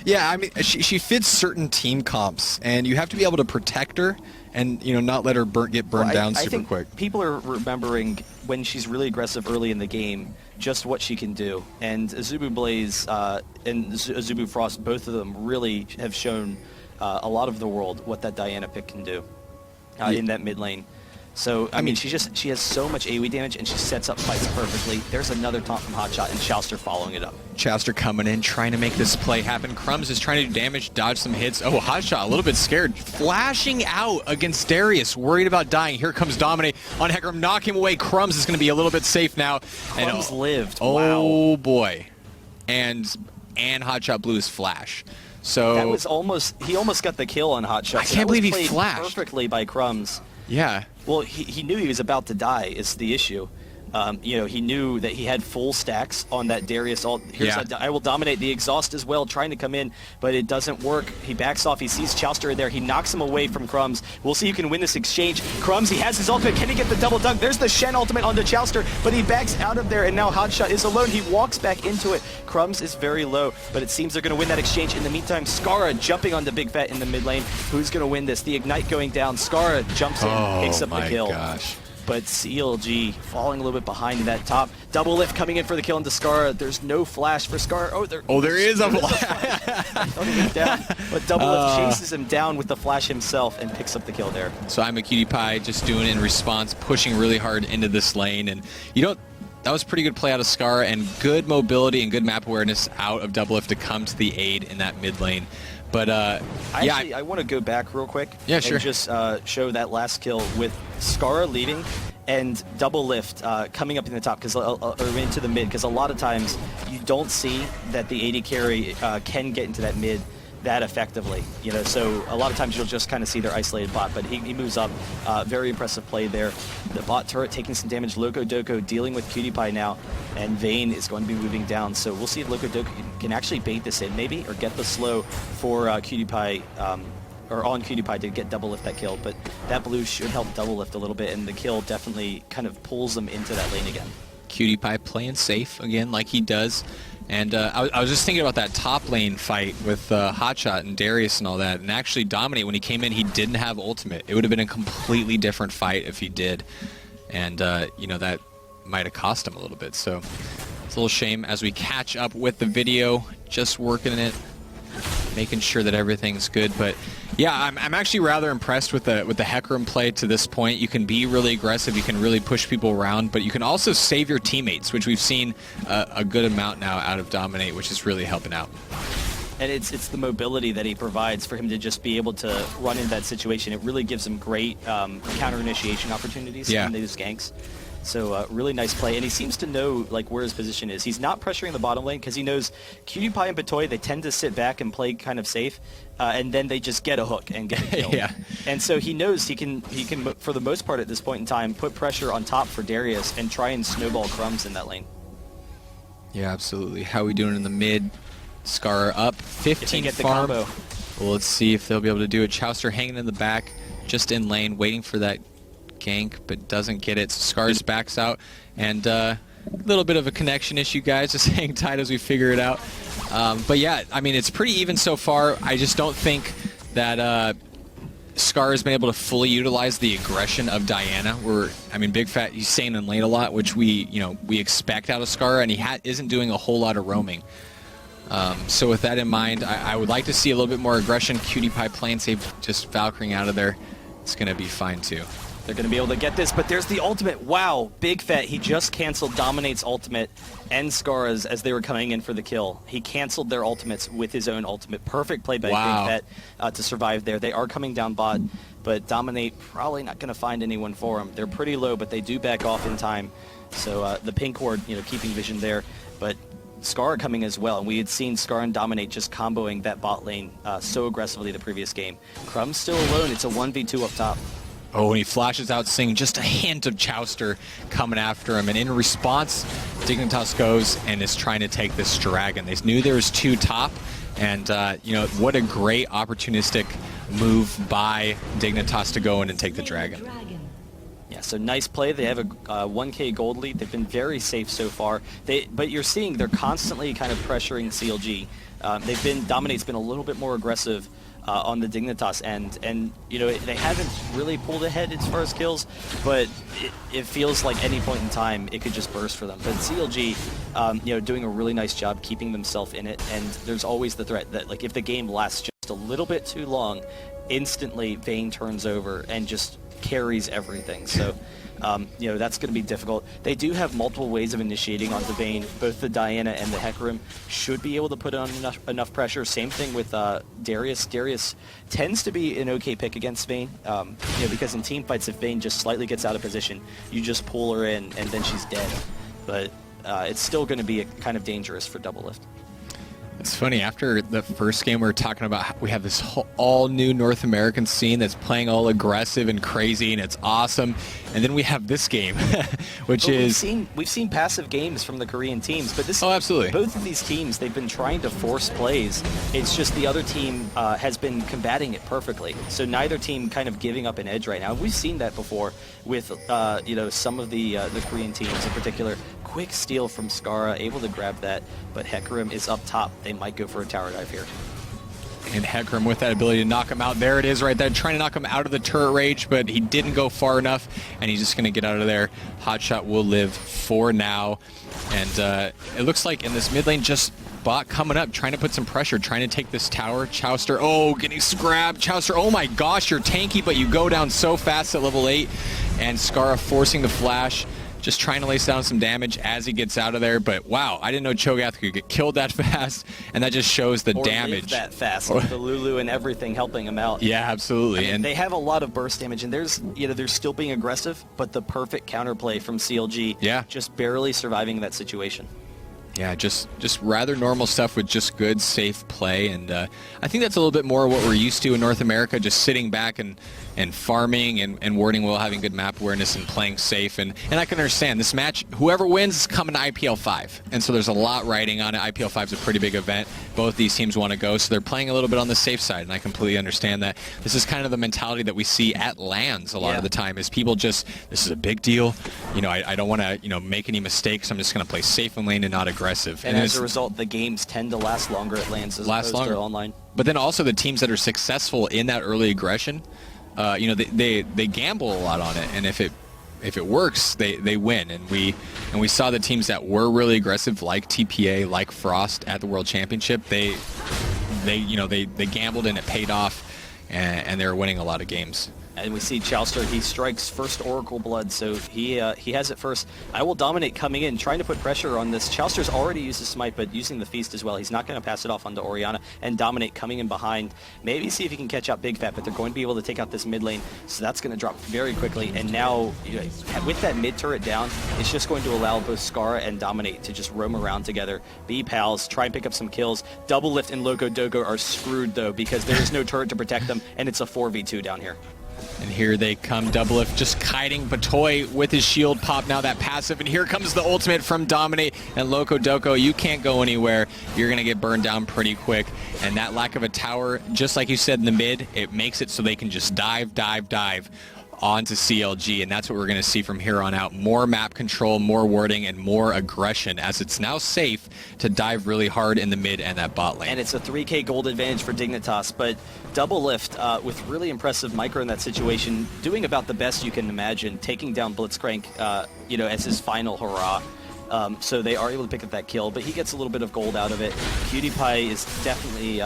Yeah, I mean, she fits certain team comps, and you have to be able to protect her and not let her get burned down super quick. People are remembering when she's really aggressive early in the game, just what she can do. And Azubu Blaze and Azubu Frost, both of them really have shown a lot of the world what that Diana pick can do in that mid lane. So, I mean, she has so much AoE damage, and she sets up fights perfectly. There's another taunt from Hotshot, and Chouster following it up. Chouster coming in, trying to make this play happen. Crumbs is trying to do damage, dodge some hits. Oh, Hotshot, a little bit scared. Flashing out against Darius, worried about dying. Here comes Dominate on Hecarim, knock him away. Crumbs is going to be a little bit safe now. Crumbs lived. Oh, boy. And Hotshot blew his flash. So that was he almost got the kill on Hotshot. I can't believe he flashed perfectly by Crumbs. Yeah. Well, he knew he was about to die is the issue. He knew that he had full stacks on that Darius ult. I will dominate the exhaust as well, trying to come in, but it doesn't work. He backs off. He sees Chouster in there. He knocks him away from Crumbs. We'll see who can win this exchange. Crumbs, he has his ultimate. Can he get the double dunk? There's the Shen ultimate onto Chouster, but he backs out of there, and now Hotshot is alone. He walks back into it. Crumbs is very low, but it seems they're going to win that exchange. In the meantime, Skara jumping onto Big Fat in the mid lane. Who's going to win this? The Ignite going down. Skara jumps in, picks up the kill. Gosh. But CLG falling a little bit behind that top. Double lift coming in for the kill into Skara. There's no flash for Skara. There is a flash. Down. But double lift chases him down with the flash himself and picks up the kill there. So I'm a Cutie Pie just doing it in response, pushing really hard into this lane. And that was pretty good play out of Skara and good mobility and good map awareness out of double lift to come to the aid in that mid lane. But I want to go back real quick and just show that last kill with Skara leading and double lift coming up in the top or into the mid, because a lot of times you don't see that the AD carry can get into that mid that effectively. So a lot of times you'll just kind of see their isolated bot, but he moves up. Very impressive play there. The bot turret taking some damage. Loco Doco dealing with Cutie Pie now, and Vayne is going to be moving down. So we'll see if Loco Doco can actually bait this in maybe, or get the slow for Cutie Pie, or on Cutie Pie to get double lift that kill. But that blue should help double lift a little bit, and the kill definitely kind of pulls them into that lane again. Cutie Pie playing safe again like he does. And I was just thinking about that top lane fight with Hotshot and Darius and all that. And actually, Dominate, when he came in, he didn't have ultimate. It would have been a completely different fight if he did. And, that might have cost him a little bit. So it's a little shame as we catch up with the video, just working it, making sure that everything's good. But yeah, I'm actually rather impressed with the Hecarim play to this point. You can be really aggressive, you can really push people around, but you can also save your teammates, which we've seen a good amount now out of Dominate, which is really helping out. And it's the mobility that he provides for him to just be able to run into that situation. It really gives him great counter initiation opportunities in these ganks. So really nice play, and he seems to know like where his position is. He's not pressuring the bottom lane because he knows QTPie and Batoy, they tend to sit back and play kind of safe, and then they just get a hook and get a kill. Yeah. And so he knows he can for the most part at this point in time put pressure on top for Darius and try and snowball Crumbs in that lane. Yeah, absolutely. How are we doing in the mid? Scar up 15 get farm. the combo. Well, let's see if they'll be able to do it. Chouster hanging in the back, just in lane, waiting for that gank, but doesn't get it. So Scar's backs out, and a little bit of a connection issue, guys. Just hang tight as we figure it out. But yeah, I mean, it's pretty even so far. I just don't think that Scar has been able to fully utilize the aggression of Diana. Big Fat, he's staying in lane a lot, which we expect out of Scar, and he isn't doing a whole lot of roaming. So with that in mind, I would like to see a little bit more aggression. QTPie playing safe, just Valkyring out of there. It's going to be fine too. They're going to be able to get this, but there's the ultimate. Wow, Big Fat, he just canceled Dominate's ultimate and Scar's as they were coming in for the kill. He canceled their ultimates with his own ultimate. Perfect play by Big Fat to survive there. They are coming down bot, but Dominate probably not going to find anyone for him. They're pretty low, but they do back off in time. So the pink ward, keeping vision there, but Scar coming as well, and we had seen Scar and Dominate just comboing that bot lane so aggressively the previous game. Crumb's still alone. It's a 1v2 up top. Oh, and he flashes out, seeing just a hint of Chouster coming after him, and in response, Dignitas goes and is trying to take this dragon. They knew there was 2 top, and what a great opportunistic move by Dignitas to go in and take the dragon. Yeah, so nice play. They have a 1k gold lead. They've been very safe so far. But you're seeing they're constantly kind of pressuring CLG. Dominate's been a little bit more aggressive on the Dignitas end, and they haven't really pulled ahead as far as kills, but it feels like any point in time it could just burst for them. But CLG, doing a really nice job keeping themselves in it, and there's always the threat that like if the game lasts just a little bit too long, instantly Vayne turns over and just carries everything. So that's going to be difficult. They do have multiple ways of initiating onto Vayne. Both the Diana and the Hecarim should be able to put on enough pressure. Same thing with Darius. Darius tends to be an okay pick against Vayne, because in team fights, if Vayne just slightly gets out of position, you just pull her in and then she's dead. But it's still going to be kind of dangerous for Double Lift. It's funny, after the first game we were talking about how we have this all new North American scene that's playing all aggressive and crazy, and it's awesome. And then we have this game, which is... We've seen passive games from the Korean teams, but this... Oh, absolutely. Both of these teams, they've been trying to force plays. It's just the other team has been combating it perfectly. So neither team kind of giving up an edge right now. We've seen that before with, some of the Korean teams in particular. Quick steal from Skara, able to grab that, but Hecarim is up top. They might go for a tower dive here. And Hecarim with that ability to knock him out. There it is right there, trying to knock him out of the turret rage, but he didn't go far enough, and he's just going to get out of there. Hotshot will live for now. And it looks like in this mid lane, just bot coming up, trying to put some pressure, trying to take this tower. Chouster, getting grabbed. Chouster, oh my gosh, you're tanky, but you go down so fast at level 8. And Skara forcing the flash. Just trying to lay down some damage as he gets out of there, but wow, I didn't know Cho'Gath could get killed that fast, and that just shows the damage. That fast, with the Lulu and everything helping him out. Yeah, absolutely. And they have a lot of burst damage, and they're still being aggressive, but the perfect counterplay from CLG, just barely surviving that situation. Yeah, just rather normal stuff with just good, safe play, and I think that's a little bit more what we're used to in North America, just sitting back and farming and warding well, having good map awareness and playing safe. And I can understand this match, whoever wins is coming to IPL5, and so there's a lot riding on it. IPL5 is a pretty big event. Both these teams want to go, so they're playing a little bit on the safe side, and I completely understand that. This is kind of the mentality that we see at LANs a lot of the time, is people just, this is a big deal. I don't want to make any mistakes. I'm just going to play safe in lane and not aggressive. And as a result, the games tend to last longer at LANs as opposed to online. But then also the teams that are successful in that early aggression, they gamble a lot on it, and if it works, they win. And we saw the teams that were really aggressive, like TPA, like Frost at the World Championship. They gambled and it paid off, and they were winning a lot of games. And we see Chowster, he strikes first Oracle Blood, so he has it first. I will dominate coming in, trying to put pressure on this. Chowster's already used his smite, but using the feast as well. He's not going to pass it off onto Orianna, and dominate coming in behind. Maybe see if he can catch out Big Fat, but they're going to be able to take out this mid lane, so that's going to drop very quickly. And now, with that mid turret down, it's just going to allow both Skara and Dominate to just roam around together, be pals, try and pick up some kills. Double Lift and Loco Doco are screwed, though, because there is no turret to protect them, and it's a 4v2 down here. And here they come, Doublelift just kiting Batoy with his shield pop, now that passive, and here comes the ultimate from Dominate and Loco Doco. You can't go anywhere. You're going to get burned down pretty quick, and that lack of a tower, just like you said in the mid, it makes it so they can just dive onto CLG, and that's what we're going to see from here on out. More map control, more warding, and more aggression, as it's now safe to dive really hard in the mid and that bot lane. And it's a 3k gold advantage for Dignitas, but Double Lift with really impressive micro in that situation, doing about the best you can imagine, taking down Blitzcrank as his final hurrah. So they are able to pick up that kill, but he gets a little bit of gold out of it. PewDiePie is definitely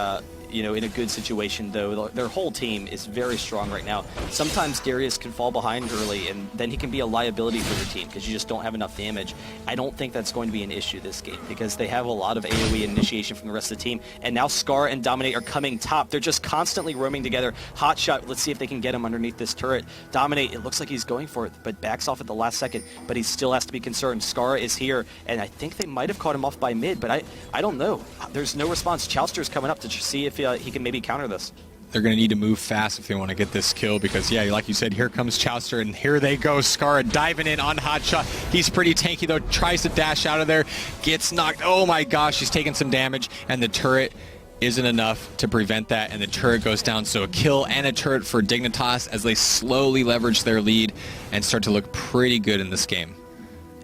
in a good situation, though. Their whole team is very strong right now. Sometimes Darius can fall behind early, and then he can be a liability for the team because you just don't have enough damage. I don't think that's going to be an issue this game because they have a lot of AoE initiation from the rest of the team, and now Scar and Dominate are coming top. They're just constantly roaming together. Hotshot, let's see if they can get him underneath this turret. Dominate, it looks like he's going for it, but backs off at the last second, but he still has to be concerned. Scar is here, and I think they might have caught him off by mid, but I don't know. There's no response. Chowster's coming up to see if he can maybe counter this. They're going to need to move fast if they want to get this kill because, yeah, like you said, here comes Chowster, and here they go. Skara diving in on Hotshot. He's pretty tanky, though. Tries to dash out of there. Gets knocked. Oh, my gosh. He's taking some damage, and the turret isn't enough to prevent that, and the turret goes down. So a kill and a turret for Dignitas as they slowly leverage their lead and start to look pretty good in this game.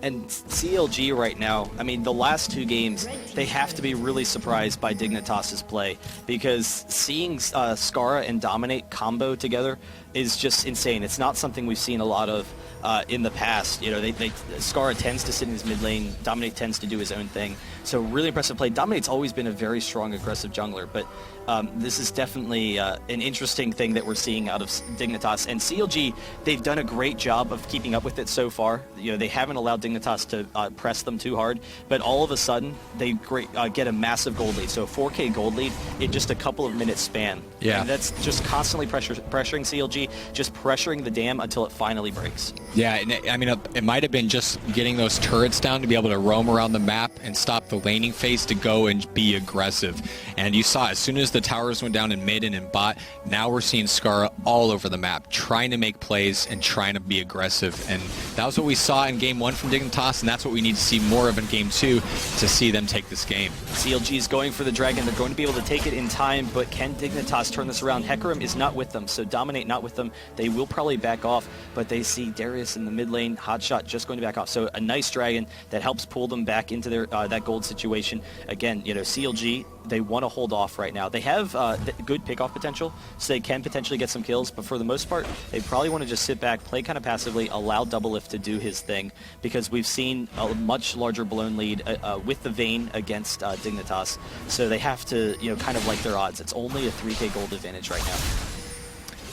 And CLG right now, I mean, the last two games, they have to be really surprised by Dignitas' play because seeing Skara and Dominate combo together is just insane. It's not something we've seen a lot of in the past. Skara tends to sit in his mid lane, Dominate tends to do his own thing. So really impressive play. Dominate's always been a very strong, aggressive jungler, but this is definitely an interesting thing that we're seeing out of Dignitas. And CLG, they've done a great job of keeping up with it so far. They haven't allowed Dignitas to press them too hard, but all of a sudden, they get a massive gold lead. So a 4k gold lead in just a couple of minutes span. Yeah. And that's just constantly pressuring CLG, just pressuring the dam until it finally breaks. Yeah, and I mean, it might have been just getting those turrets down to be able to roam around the map and stop the laning phase to go and be aggressive. And you saw as soon as the towers went down in mid and in bot, now we're seeing Skara all over the map, trying to make plays and trying to be aggressive. And that was what we saw in Game 1 from Dignitas, and that's what we need to see more of in Game 2 to see them take this game. CLG is going for the dragon. They're going to be able to take it in time, but can Dignitas turn this around? Hecarim is not with them, so Dominate not with them. They will probably back off, but they see Darius in the mid lane, Hotshot just going to back off. So a nice dragon that helps pull them back into their that gold situation. Again, CLG, they want to hold off right now. They have good pickoff potential, so they can potentially get some kills, but for the most part, they probably want to just sit back, play kind of passively, allow Doublelift to do his thing, because we've seen a much larger blown lead with the Vayne against Dignitas, so they have to, kind of like their odds. It's only a 3k gold advantage right now.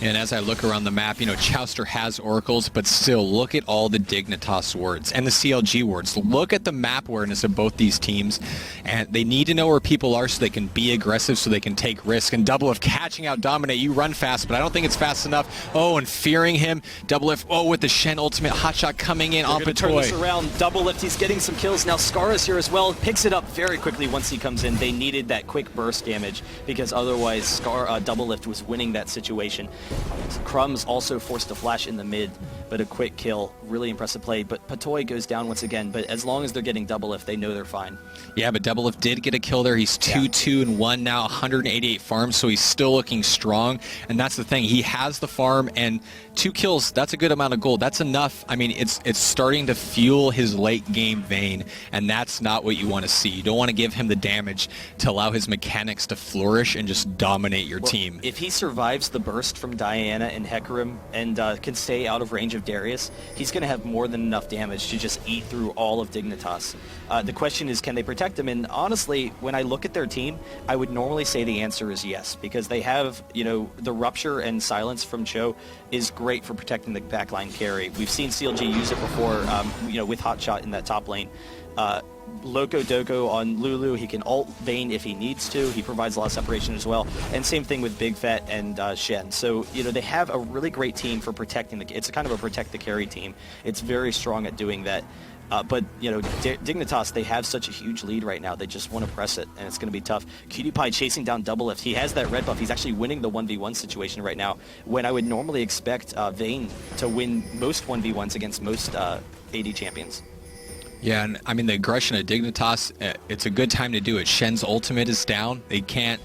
And as I look around the map, Chowster has oracles, but still, look at all the Dignitas wards and the CLG wards. Look at the map awareness of both these teams, and they need to know where people are so they can be aggressive, so they can take risk. And Doublelift catching out Dominate, you run fast, but I don't think it's fast enough. Oh, and fearing him, Doublelift, with the Shen ultimate, Hotshot coming in on Patoy. Turn this around, Doublelift, he's getting some kills. Now Skara's here as well, picks it up very quickly once he comes in. They needed that quick burst damage, because otherwise Doublelift was winning that situation. Crumb's also forced to flash in the mid, but a quick kill. Really impressive play, but Patoy goes down once again, but as long as they're getting Doublelift, they know they're fine. Yeah, but Doublelift did get a kill there. He's 2-2-1 now, 188 farms, so he's still looking strong, and that's the thing. He has the farm, and 2 kills, that's a good amount of gold. That's enough. I mean, it's starting to fuel his late game vein, and that's not what you want to see. You don't want to give him the damage to allow his mechanics to flourish and just dominate your team. If he survives the burst from Diana and Hecarim and can stay out of range of Darius, he's going to have more than enough damage to just eat through all of Dignitas. The question is, can they protect him? And honestly, when I look at their team, I would normally say the answer is yes, because they have, the Rupture and Silence from Cho is great for protecting the backline carry. We've seen CLG use it before, with Hotshot in that top lane. Loco Doco on Lulu, he can ult Vayne if he needs to. He provides a lot of separation as well. And same thing with Big Fet and Shen. So, they have a really great team for protecting it's kind of a protect the carry team. It's very strong at doing that. But, Dignitas, they have such a huge lead right now. They just want to press it, and it's going to be tough. QtPie chasing down Doublelift. He has that red buff. He's actually winning the 1v1 situation right now, when I would normally expect Vayne to win most 1v1s against most AD champions. Yeah, and I mean, the aggression of Dignitas, it's a good time to do it. Shen's ultimate is down. They can't,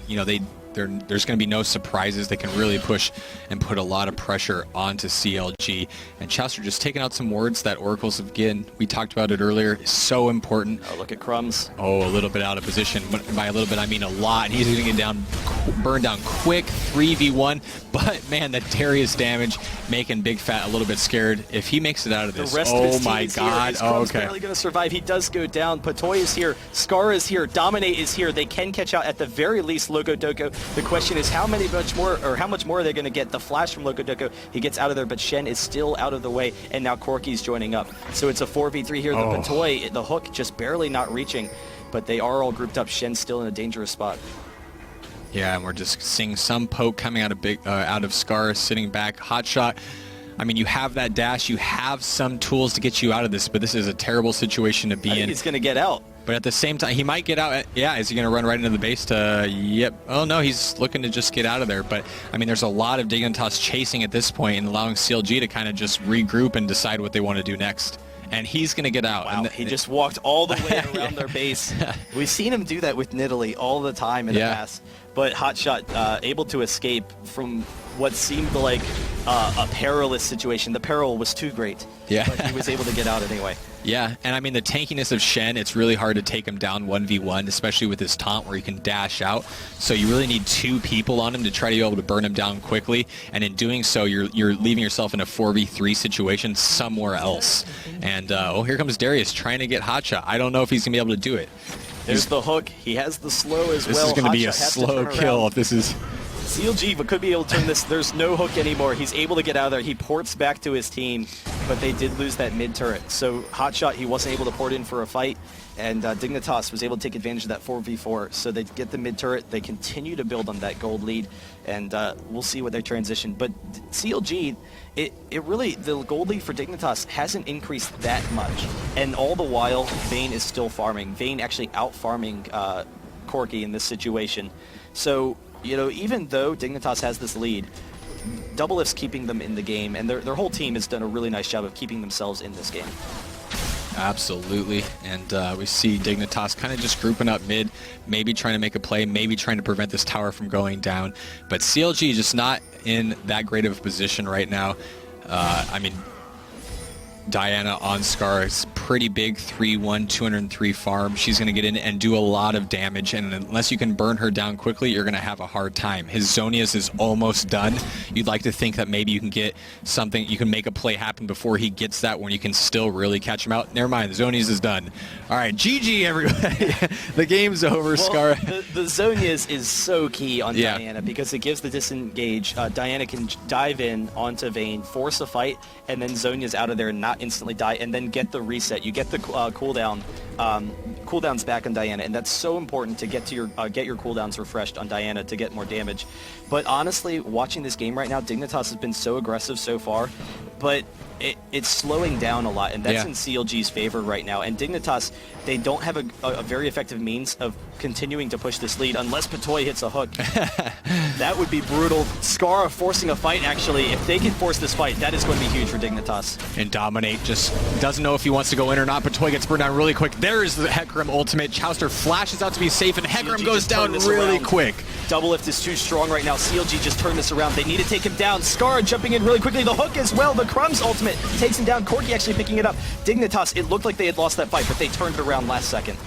there's going to be no surprises. They can really push and put a lot of pressure onto CLG. And Chauster just taking out some words that Oracles, again, we talked about it earlier, is so important. Oh, look at Crumbs. Oh, a little bit out of position. But by a little bit, I mean a lot. And he's going to get burned down quick, 3v1. But, man, the Darius damage making Big Fat a little bit scared. If he makes it out of this, oh my God. Oh, okay. Barely going to survive. He does go down. Patoy is here. Scar is here. Dominate is here. They can catch out at the very least Loco Doco. The question is how much more are they going to get? The flash from Loco Doco, he gets out of there, but Shen is still out of the way, and now Corki's joining up. So it's a 4v3 here. The Patoy, the hook just barely not reaching, but they are all grouped up. Shen's still in a dangerous spot. Yeah, and we're just seeing some poke coming out of Scar, sitting back. Hotshot. I mean, you have that dash, you have some tools to get you out of this, but this is a terrible situation to be in. He's going to get out. But at the same time, he might get out. Yeah, is he going to run right into the base to... Yep. Oh, no, he's looking to just get out of there. But, I mean, there's a lot of Dignitas chasing at this point and allowing CLG to kind of just regroup and decide what they want to do next. And he's going to get out. Wow, he just walked all the way around their base. We've seen him do that with Nidalee all the time in the past. But Hotshot able to escape from what seemed like a perilous situation. The peril was too great. Yeah. But he was able to get out anyway. Yeah, and I mean, the tankiness of Shen, it's really hard to take him down 1v1, especially with his taunt where he can dash out. So you really need two people on him to try to be able to burn him down quickly. And in doing so, you're leaving yourself in a 4v3 situation somewhere else. And, here comes Darius trying to get Hotshot. I don't know if he's going to be able to do it. There's the hook. He has the slow as well. This is going to be a slow kill if this is... CLG but could be able to turn this. There's no hook anymore. He's able to get out of there. He ports back to his team, but they did lose that mid turret. So Hotshot, he wasn't able to port in for a fight, and Dignitas was able to take advantage of that 4v4. So they get the mid turret. They continue to build on that gold lead, and we'll see what they transition. But CLG, it really, the gold lead for Dignitas hasn't increased that much. And all the while, Vayne is still farming. Vayne actually out-farming Corki in this situation. So, even though Dignitas has this lead, Doublelift's keeping them in the game, and their whole team has done a really nice job of keeping themselves in this game. Absolutely, and we see Dignitas kind of just grouping up mid, maybe trying to make a play, maybe trying to prevent this tower from going down, but CLG just not in that great of a position right now. I mean, Diana on Scar is pretty big, 3-1, 203 farm. She's going to get in and do a lot of damage, and unless you can burn her down quickly, you're going to have a hard time. His Zonia's is almost done. You'd like to think that maybe you can get something, you can make a play happen before he gets that when you can still really catch him out. Never mind, the Zonia's is done. All right, GG, everybody. The game's over, Scar. The Zonia's is so key on Diana because it gives the disengage. Diana can dive in onto Vayne, force a fight, and then Zonia's out of there and not instantly die, and then get the reset. You get the cooldowns back on Diana, and that's so important to get to your cooldowns refreshed on Diana to get more damage. But honestly, watching this game right now, Dignitas has been so aggressive so far, but it's slowing down a lot, and that's in CLG's favor right now. And Dignitas, they don't have a very effective means of continuing to push this lead unless Patoy hits a hook. That would be brutal. Scar forcing a fight, actually. If they can force this fight, that is going to be huge for Dignitas. And Dominate just doesn't know if he wants to go in or not. Patoy gets burned down really quick. There's the Hecarim ultimate. Chauster flashes out to be safe, and Hecarim goes down really quick. Doublelift is too strong right now. CLG just turned this around. They need to take him down. Scar jumping in really quickly. The hook as well. The Crumbs ultimate takes him down. Corki actually picking it up. Dignitas, it looked like they had lost that fight, but they turned it around last second.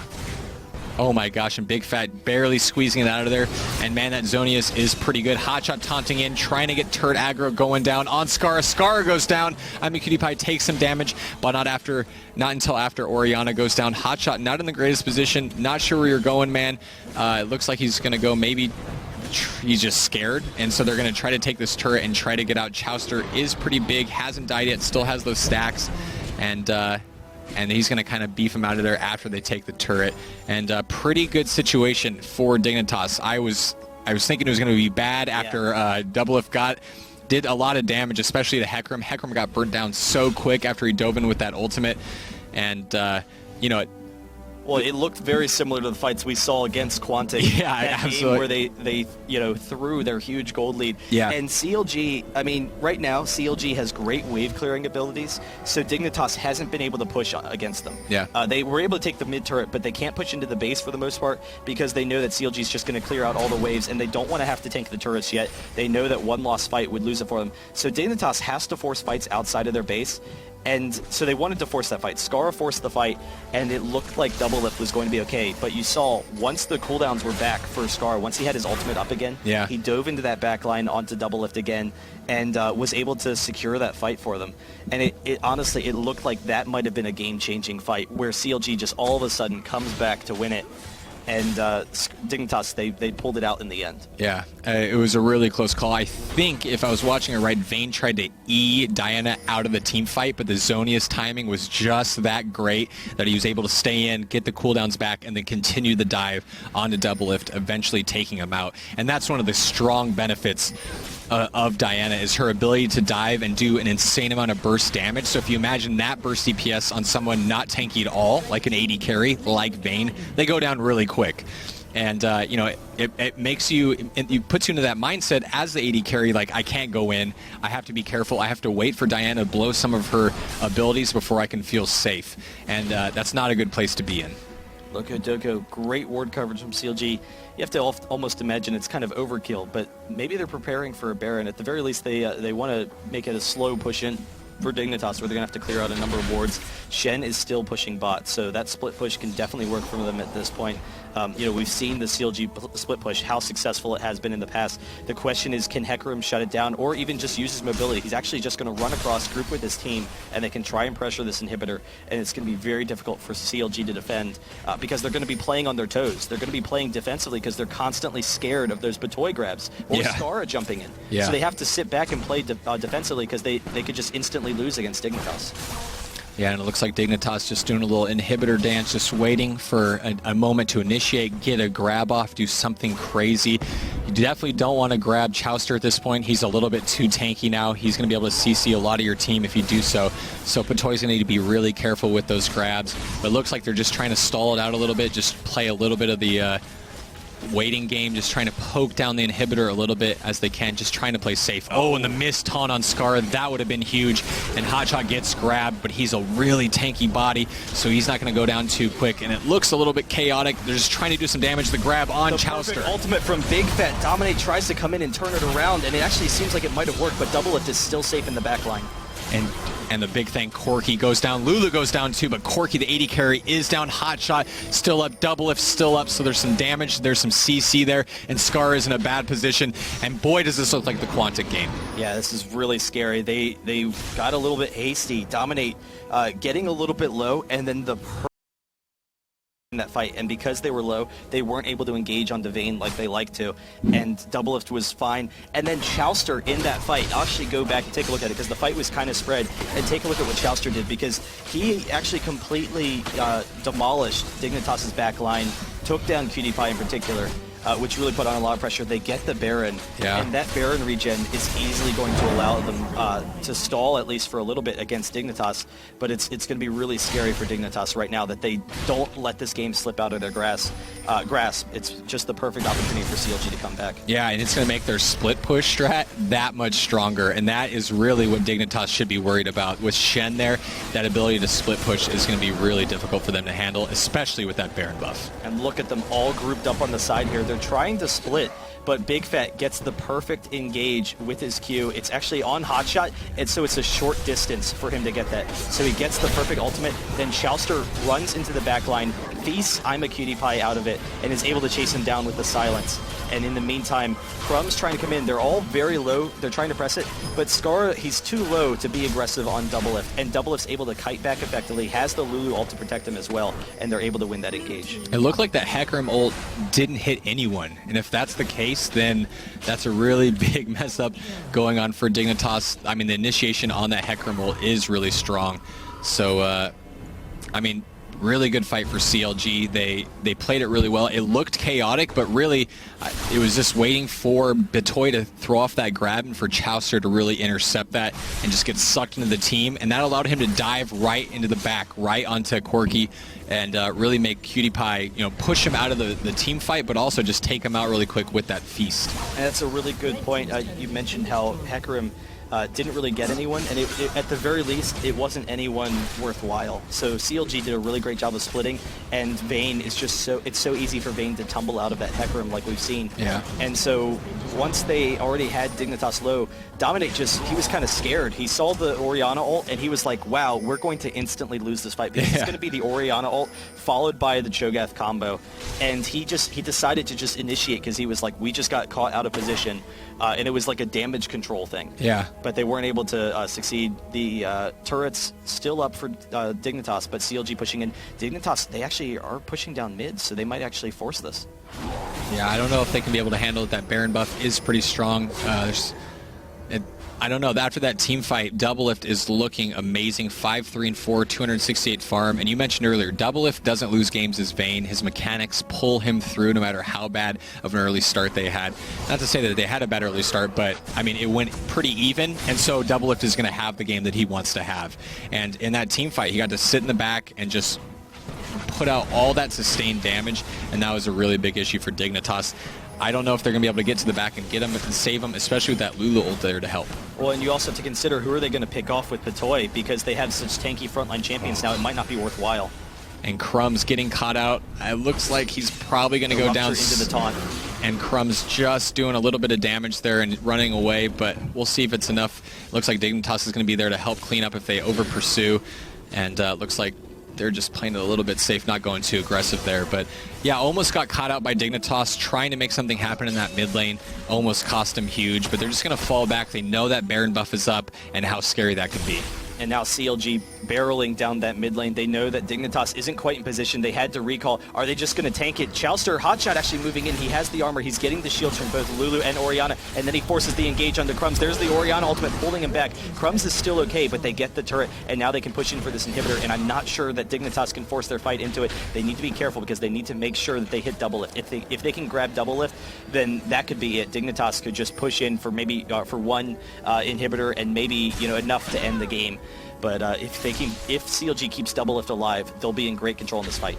Oh my gosh, and Big Fat barely squeezing it out of there. And man, that Zonius is pretty good. Hotshot taunting in, trying to get turret aggro going down on Scar. Scar goes down. I mean, Cutie Pie takes some damage, but not until after Oriana goes down. Hotshot not in the greatest position. Not sure where you're going, man. It looks like he's going to go maybe... He's just scared, and so they're going to try to take this turret and try to get out. Chowster is pretty big, hasn't died yet, still has those stacks, and he's going to kind of beef him out of there after they take the turret. And pretty good situation for Dignitas. I was thinking it was going to be bad after Doublelift did a lot of damage, especially to Hecarim. Hecarim got burnt down so quick after he dove in with that ultimate, and you know, well, it looked very similar to the fights we saw against Quantic. Yeah, absolutely. Game where they threw their huge gold lead. Yeah. And CLG, I mean, right now CLG has great wave clearing abilities, so Dignitas hasn't been able to push against them. Yeah. They were able to take the mid turret, but they can't push into the base for the most part because they know that CLG is just going to clear out all the waves, and they don't want to have to tank the turrets yet. They know that one lost fight would lose it for them. So Dignitas has to force fights outside of their base. And so they wanted to force that fight. Scar forced the fight, and it looked like Doublelift was going to be okay. But you saw, once the cooldowns were back for Scar, once he had his ultimate up again, he dove into that backline onto Doublelift again, and was able to secure that fight for them. And it honestly, it looked like that might have been a game-changing fight, where CLG just all of a sudden comes back to win it. And Dignitas, they pulled it out in the end. Yeah, it was a really close call. I think if I was watching it right, Vayne tried to Diana out of the team fight, but the Zonius timing was just that great that he was able to stay in, get the cooldowns back, and then continue the dive onto Doublelift, eventually taking him out. And that's one of the strong benefits of Diana, is her ability to dive and do an insane amount of burst damage. So if you imagine that burst DPS on someone not tanky at all, like an AD carry, like Vayne, they go down really quick. And, you know, it makes you, it puts you into that mindset as the AD carry, like, I can't go in, I have to be careful, I have to wait for Diana to blow some of her abilities before I can feel safe. And that's not a good place to be in. Loco Doco, great ward coverage from CLG. You have to almost imagine it's kind of overkill, but maybe they're preparing for a Baron. At the very least, they want to make it a slow push in for Dignitas, where they're going to have to clear out a number of wards. Shen is still pushing bot, so that split push can definitely work for them at this point. You know, we've seen the CLG split push, how successful it has been in the past. The question is, can Hecarim shut it down, or even just use his mobility? He's actually just going to run across, group with his team, and they can try and pressure this inhibitor, and it's going to be very difficult for CLG to defend, because they're going to be playing on their toes. They're going to be playing defensively because they're constantly scared of those Batoy grabs, or Scar jumping in. So they have to sit back and play defensively, because they could just instantly lose against Dignitas. Yeah, and it looks like Dignitas just doing a little inhibitor dance, just waiting for a moment to initiate, get a grab off, do something crazy. You definitely don't want to grab Chowster at this point. He's a little bit too tanky now. He's going to be able to CC a lot of your team if you do so. So Patoy's going to need to be really careful with those grabs. But it looks like they're just trying to stall it out a little bit, just play a little bit of the waiting game, just trying to poke down the inhibitor a little bit as they can, just trying to play safe. Oh, and the missed taunt on Scar, that would have been huge. And Hotshot gets grabbed, but he's a really tanky body, so he's not going to go down too quick. And it looks a little bit chaotic. They're just trying to do some damage. The grab on Chowster. Ultimate from Big Fat. Dominate tries to come in and turn it around, and it actually seems like it might have worked, but Doublelift is still safe in the back line. And the big thing, Corki goes down. Lulu goes down too, but Corki, the AD carry, is down. Hotshot still up. Doublelift still up, so there's some damage. There's some CC there, and Scar is in a bad position. And boy, does this look like the Quantic game. Yeah, this is really scary. They got a little bit hasty. Dominate getting a little bit low, and then the in that fight, and because they were low, they weren't able to engage on Vayne like they like to, and Doublelift was fine. And then Chowster in that fight, I'll actually go back and take a look at it because the fight was kind of spread, and take a look at what Chowster did, because he actually completely demolished Dignitas' back line, took down Cutie Pie in particular, which really put on a lot of pressure. They get the Baron, and that Baron regen is easily going to allow them to stall, at least for a little bit, against Dignitas. But it's going to be really scary for Dignitas right now that they don't let this game slip out of their grasp. It's just the perfect opportunity for CLG to come back. Yeah, and it's going to make their split push strat that much stronger, and that is really what Dignitas should be worried about. With Shen there, that ability to split push is going to be really difficult for them to handle, especially with that Baron buff. And look at them all grouped up on the side here. They're trying to split, but Big Fat gets the perfect engage with his Q. It's actually on Hotshot, and so it's a short distance for him to get that. So he gets the perfect ultimate, then Chowster runs into the back line, feasts I'm a Cutie Pie out of it, and is able to chase him down with the silence. And in the meantime, Crumb's trying to come in. They're all very low. They're trying to press it, but Scar, he's too low to be aggressive on Doublelift, and Doublelift's able to kite back effectively, has the Lulu ult to protect him as well, and they're able to win that engage. It looked like that Hecarim ult didn't hit anyone, and if that's the case, then that's a really big mess up going on for Dignitas. I mean, the initiation on that Hecarim ult is really strong. So, I mean, really good fight for CLG. They played it really well. It looked chaotic, but really it was just waiting for Bitoy to throw off that grab and for Chowster to really intercept that and just get sucked into the team. And that allowed him to dive right into the back, right onto Corki, and really make Cutie Pie, push him out of the team fight, but also just take him out really quick with that feast. And that's a really good point. You mentioned how Hecarim didn't really get anyone, and at the very least, it wasn't anyone worthwhile. So CLG did a really great job of splitting, and Vayne is just it's so easy for Vayne to tumble out of that Hecarim like we've seen. Yeah. And so once they already had Dignitas low, Dominate he was kind of scared. He saw the Orianna ult, and he was like, wow, we're going to instantly lose this fight, because it's going to be the Orianna ult followed by the Cho'Gath combo. And he decided to just initiate, because he was like, we just got caught out of position. And it was like a damage control thing. Yeah. But they weren't able to succeed. The turret's still up for Dignitas, but CLG pushing in. Dignitas, they actually are pushing down mid, so they might actually force this. Yeah, I don't know if they can be able to handle it. That Baron buff is pretty strong. I don't know. After that team fight, Doublelift is looking amazing. 5-3-4, 268 farm. And you mentioned earlier, Doublelift doesn't lose games as Vayne. His mechanics pull him through no matter how bad of an early start they had. Not to say that they had a bad early start, but I mean, it went pretty even. And so Doublelift is going to have the game that he wants to have. And in that team fight, he got to sit in the back and just put out all that sustained damage. And that was a really big issue for Dignitas. I don't know if they're going to be able to get to the back and get him and save him, especially with that Lulu ult there to help. Well, and you also have to consider, who are they going to pick off with Bitoy, because they have such tanky frontline champions now, it might not be worthwhile. And Crumb's getting caught out. It looks like he's probably going to go down into the taunt. And Crumb's just doing a little bit of damage there and running away, but we'll see if it's enough. Looks like Dignitas is going to be there to help clean up if they over pursue, and looks like they're just playing it a little bit safe, not going too aggressive there. But yeah, almost got caught out by Dignitas trying to make something happen in that mid lane. Almost cost them huge, but they're just going to fall back. They know that Baron buff is up and how scary that could be. And now CLG barreling down that mid lane. They know that Dignitas isn't quite in position. They had to recall. Are they just going to tank it? Chowster, Hotshot actually moving in. He has the armor. He's getting the shields from both Lulu and Orianna, and then he forces the engage onto Crumbs. There's the Orianna ultimate pulling him back. Crumbs is still okay, but they get the turret, and now they can push in for this inhibitor, and I'm not sure that Dignitas can force their fight into it. They need to be careful, because they need to make sure that they hit Doublelift. If they can grab Doublelift, then that could be it. Dignitas could just push in for maybe for one inhibitor, and maybe enough to end the game. But if CLG keeps Doublelift alive, they'll be in great control in this fight.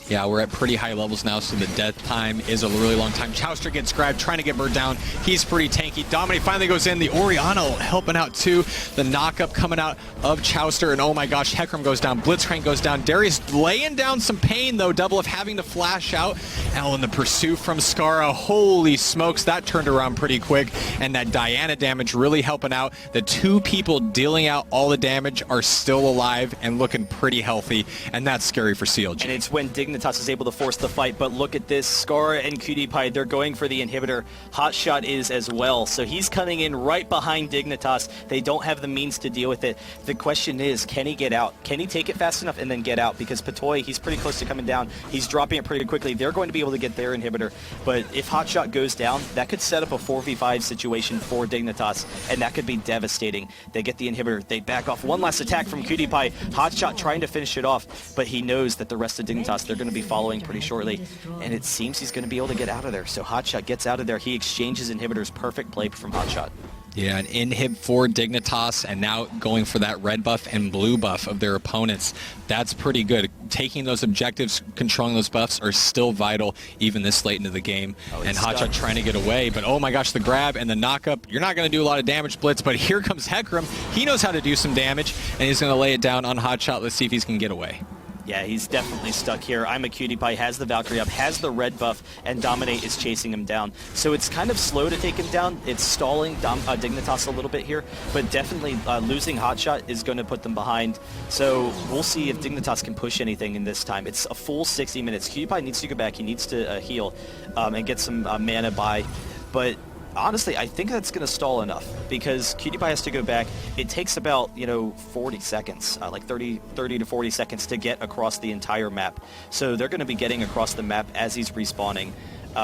Yeah, we're at pretty high levels now, so the death time is a really long time. Chowster gets grabbed, trying to get Bird down. He's pretty tanky. Dominate finally goes in. The Orianna helping out too. The knock-up coming out of Chowster, and oh my gosh, Hecarim goes down. Blitzcrank goes down. Darius laying down some pain, though. Doublelift having to flash out. Now in the pursuit from Skara. Holy smokes, that turned around pretty quick. And that Diana damage really helping out. The two people dealing out all the damage are still alive and looking pretty healthy, and that's scary for CLG. And it's when Dignitas is able to force the fight, but look at this. Scar and Cutie Pie, they're going for the inhibitor. Hotshot is as well, so he's coming in right behind Dignitas. They don't have the means to deal with it. The question is, can he get out? Can he take it fast enough and then get out? Because Bitoy, he's pretty close to coming down. He's dropping it pretty quickly. They're going to be able to get their inhibitor, but if Hotshot goes down, that could set up a 4v5 situation for Dignitas, and that could be devastating. They get the inhibitor. They back off. One last attack from Cutie Pie. Hotshot trying to finish it off, but he knows that the rest of Dignitas, they're going to be following pretty shortly, and it seems he's going to be able to get out of there. So Hotshot gets out of there. He exchanges inhibitors. Perfect play from Hotshot. Yeah, an inhib for Dignitas, and now going for that red buff and blue buff of their opponents. That's pretty good. Taking those objectives, controlling those buffs are still vital even this late into the game. And Hotshot trying to get away, but oh my gosh, the grab and the knockup. You're not going to do a lot of damage, Blitz, but here comes Hecarim. He knows how to do some damage, and he's going to lay it down on Hotshot. Let's see if he can get away. Yeah, he's definitely stuck here. I'm a Cutie Pie, has the Valkyrie up, has the red buff, and Dominate is chasing him down. So it's kind of slow to take him down. It's stalling Dignitas a little bit here, but definitely losing Hotshot is going to put them behind. So we'll see if Dignitas can push anything in this time. It's a full 60 minutes. Cutie Pie needs to go back. He needs to heal and get some mana by. But honestly, I think that's going to stall enough because Cutie Pie has to go back. It takes about, 40 seconds, like 30 to 40 seconds to get across the entire map. So they're going to be getting across the map as he's respawning.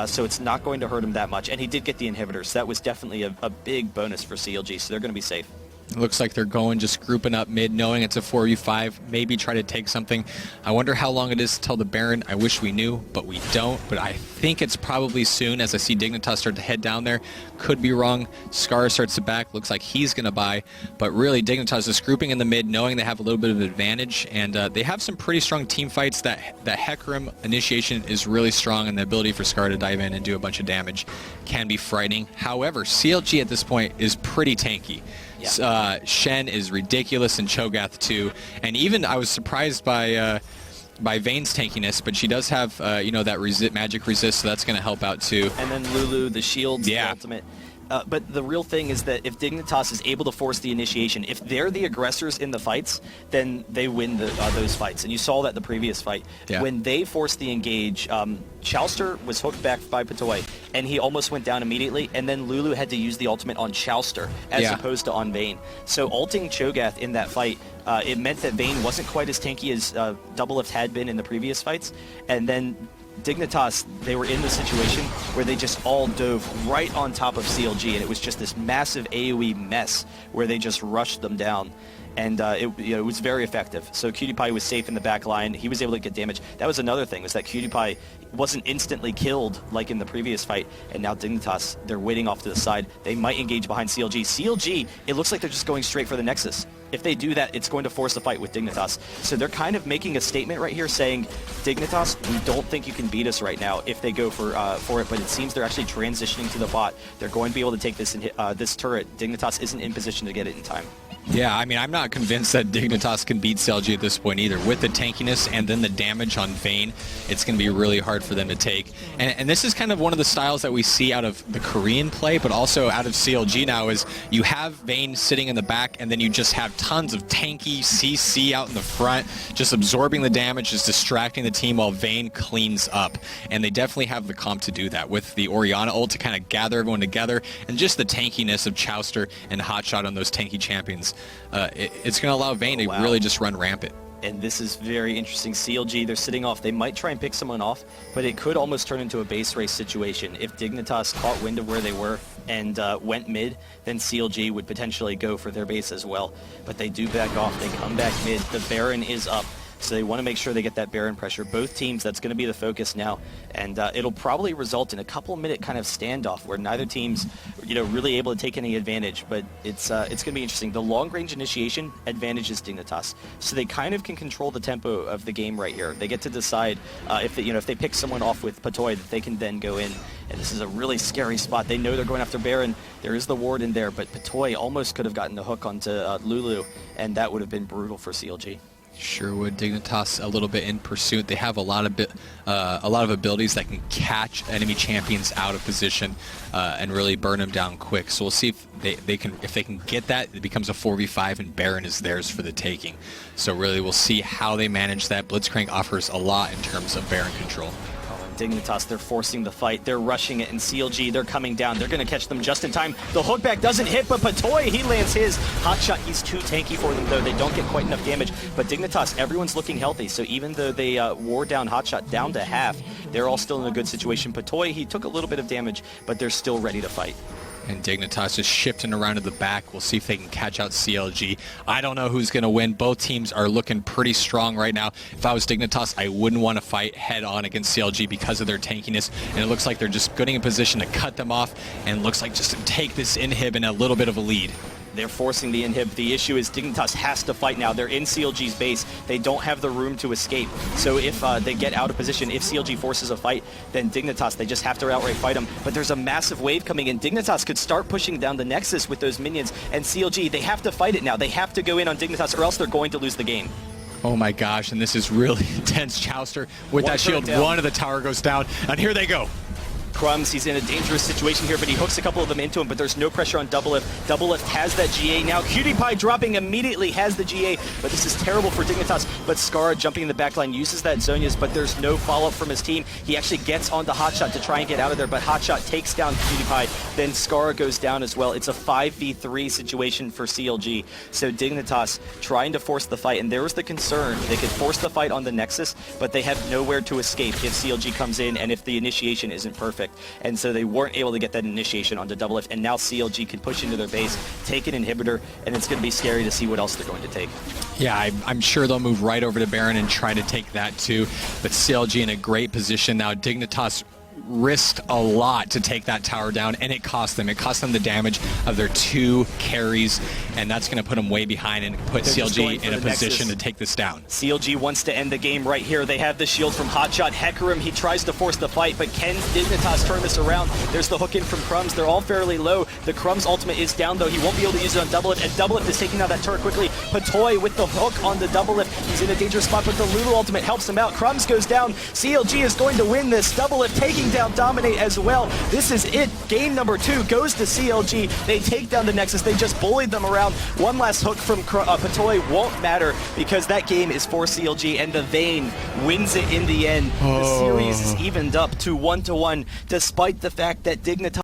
So it's not going to hurt him that much. And he did get the inhibitor, so that was definitely a big bonus for CLG. So they're going to be safe. It looks like they're going, just grouping up mid, knowing it's a 4v5, maybe try to take something. I wonder how long it is till the Baron. I wish we knew, but we don't. But I think it's probably soon as I see Dignitas start to head down there. Could be wrong. Scar starts to back. Looks like he's going to buy. But really, Dignitas is grouping in the mid, knowing they have a little bit of advantage. And they have some pretty strong team fights. That Hecarim initiation is really strong, and the ability for Scar to dive in and do a bunch of damage can be frightening. However, CLG at this point is pretty tanky. Yeah. Shen is ridiculous in Cho'Gath too, and even I was surprised by Vayne's tankiness, but she does have that magic resist, so that's going to help out too. And then Lulu, the shields, the ultimate. But the real thing is that if Dignitas is able to force the initiation, if they're the aggressors in the fights, then they win those fights. And you saw that in the previous fight. Yeah. When they forced the engage, Chowster was hooked back by Patoy, and he almost went down immediately, and then Lulu had to use the ultimate on Chowster as opposed to on Vayne. So ulting Cho'Gath in that fight, it meant that Vayne wasn't quite as tanky as Doublelift had been in the previous fights, and then Dignitas, they were in the situation where they just all dove right on top of CLG, and it was just this massive AoE mess where they just rushed them down. And it was very effective. So Cutie Pie was safe in the back line. He was able to get damage. That was another thing, was that Cutie Pie wasn't instantly killed like in the previous fight. And now Dignitas, they're waiting off to the side. They might engage behind CLG. CLG, it looks like they're just going straight for the Nexus. If they do that, it's going to force the fight with Dignitas. So they're kind of making a statement right here saying, Dignitas, we don't think you can beat us right now if they go for it, but it seems they're actually transitioning to the bot. They're going to be able to take this this turret. Dignitas isn't in position to get it in time. Yeah, I mean, I'm not convinced that Dignitas can beat CLG at this point either. With the tankiness and then the damage on Vayne, it's going to be really hard for them to take. And this is kind of one of the styles that we see out of the Korean play, but also out of CLG now, is you have Vayne sitting in the back, and then you just have tons of tanky CC out in the front, just absorbing the damage, just distracting the team while Vayne cleans up. And they definitely have the comp to do that with the Orianna ult to kind of gather everyone together, and just the tankiness of Chowster and Hotshot on those tanky champions. It's going to allow Vayne to really just run rampant. And this is very interesting. CLG, they're sitting off. They might try and pick someone off, but it could almost turn into a base race situation. If Dignitas caught wind of where they were and went mid, then CLG would potentially go for their base as well. But they do back off. They come back mid. The Baron is up. So they want to make sure they get that Baron pressure. Both teams, that's going to be the focus now. And it'll probably result in a couple-minute kind of standoff where neither team's really able to take any advantage. But it's going to be interesting. The long-range initiation advantages Dignitas. So they kind of can control the tempo of the game right here. They get to decide if they pick someone off with Patoy, that they can then go in. And this is a really scary spot. They know they're going after Baron. There is the ward in there, but Patoy almost could have gotten the hook onto Lulu, and that would have been brutal for CLG. Sure would. Dignitas a little bit in pursuit. They have a lot of abilities that can catch enemy champions out of position and really burn them down quick. So we'll see if they can get that. It becomes a 4v5 and Baron is theirs for the taking. So really we'll see how they manage that. Blitzcrank offers a lot in terms of Baron control. Dignitas, they're forcing the fight. They're rushing it, and CLG, they're coming down. They're going to catch them just in time. The hookback doesn't hit, but Patoy, he lands his. Hotshot, he's too tanky for them, though. They don't get quite enough damage. But Dignitas, everyone's looking healthy, so even though they wore down Hotshot down to half, they're all still in a good situation. Patoy, he took a little bit of damage, but they're still ready to fight. And Dignitas just shifting around to the back. We'll see if they can catch out CLG. I don't know who's going to win. Both teams are looking pretty strong right now. If I was Dignitas, I wouldn't want to fight head-on against CLG because of their tankiness. And it looks like they're just getting in position to cut them off, and looks like just to take this inhib in a little bit of a lead. They're forcing the inhib. The issue is Dignitas has to fight now. They're in CLG's base. They don't have the room to escape. So if they get out of position, if CLG forces a fight, then Dignitas, they just have to outright fight them. But there's a massive wave coming in. Dignitas could start pushing down the Nexus with those minions, and CLG, they have to fight it now. They have to go in on Dignitas, or else they're going to lose the game. Oh my gosh, and this is really intense. Chowster with that shield. One of the tower goes down, and here they go. Crumbs, he's in a dangerous situation here, but he hooks a couple of them into him, but there's no pressure on Doublelift. Doublelift has that GA now. Cutie Pie dropping immediately, has the GA, but this is terrible for Dignitas. But Scar jumping in the backline uses that Zonia's, but there's no follow-up from his team. He actually gets onto Hotshot to try and get out of there, but Hotshot takes down Cutie Pie. Then Scar goes down as well. It's a 5v3 situation for CLG. So Dignitas trying to force the fight, and there was the concern. They could force the fight on the Nexus, but they have nowhere to escape if CLG comes in and if the initiation isn't perfect. And so they weren't able to get that initiation onto Doublelift, and now CLG can push into their base, take an inhibitor, and it's going to be scary to see what else they're going to take. Yeah, I'm sure they'll move right over to Baron and try to take that too, but CLG in a great position now. Dignitas risked a lot to take that tower down, and it cost them. It cost them the damage of their 2 carries, and that's going to put them way behind and put CLG in a position to take this down. CLG wants to end the game right here. They have the shield from Hotshot. Hecarim, he tries to force the fight, but can Dignitas turn this around? There's the hook in from Crumbs. They're all fairly low. The Crumbs ultimate is down, though. He won't be able to use it on Doublelift, and Doublelift is taking out that turret quickly. Patoy with the hook on the Doublelift. He's in a dangerous spot, but the Lulu ultimate helps him out. Crumbs goes down. CLG is going to win this. Doublelift taking down Dominate as well. This is it. Game number 2 goes to CLG. They take down the Nexus. They just bullied them around. One last hook from Patoy won't matter because that game is for CLG, and the Vayne wins it in the end. The series is evened up to 1-1 despite the fact that Dignitas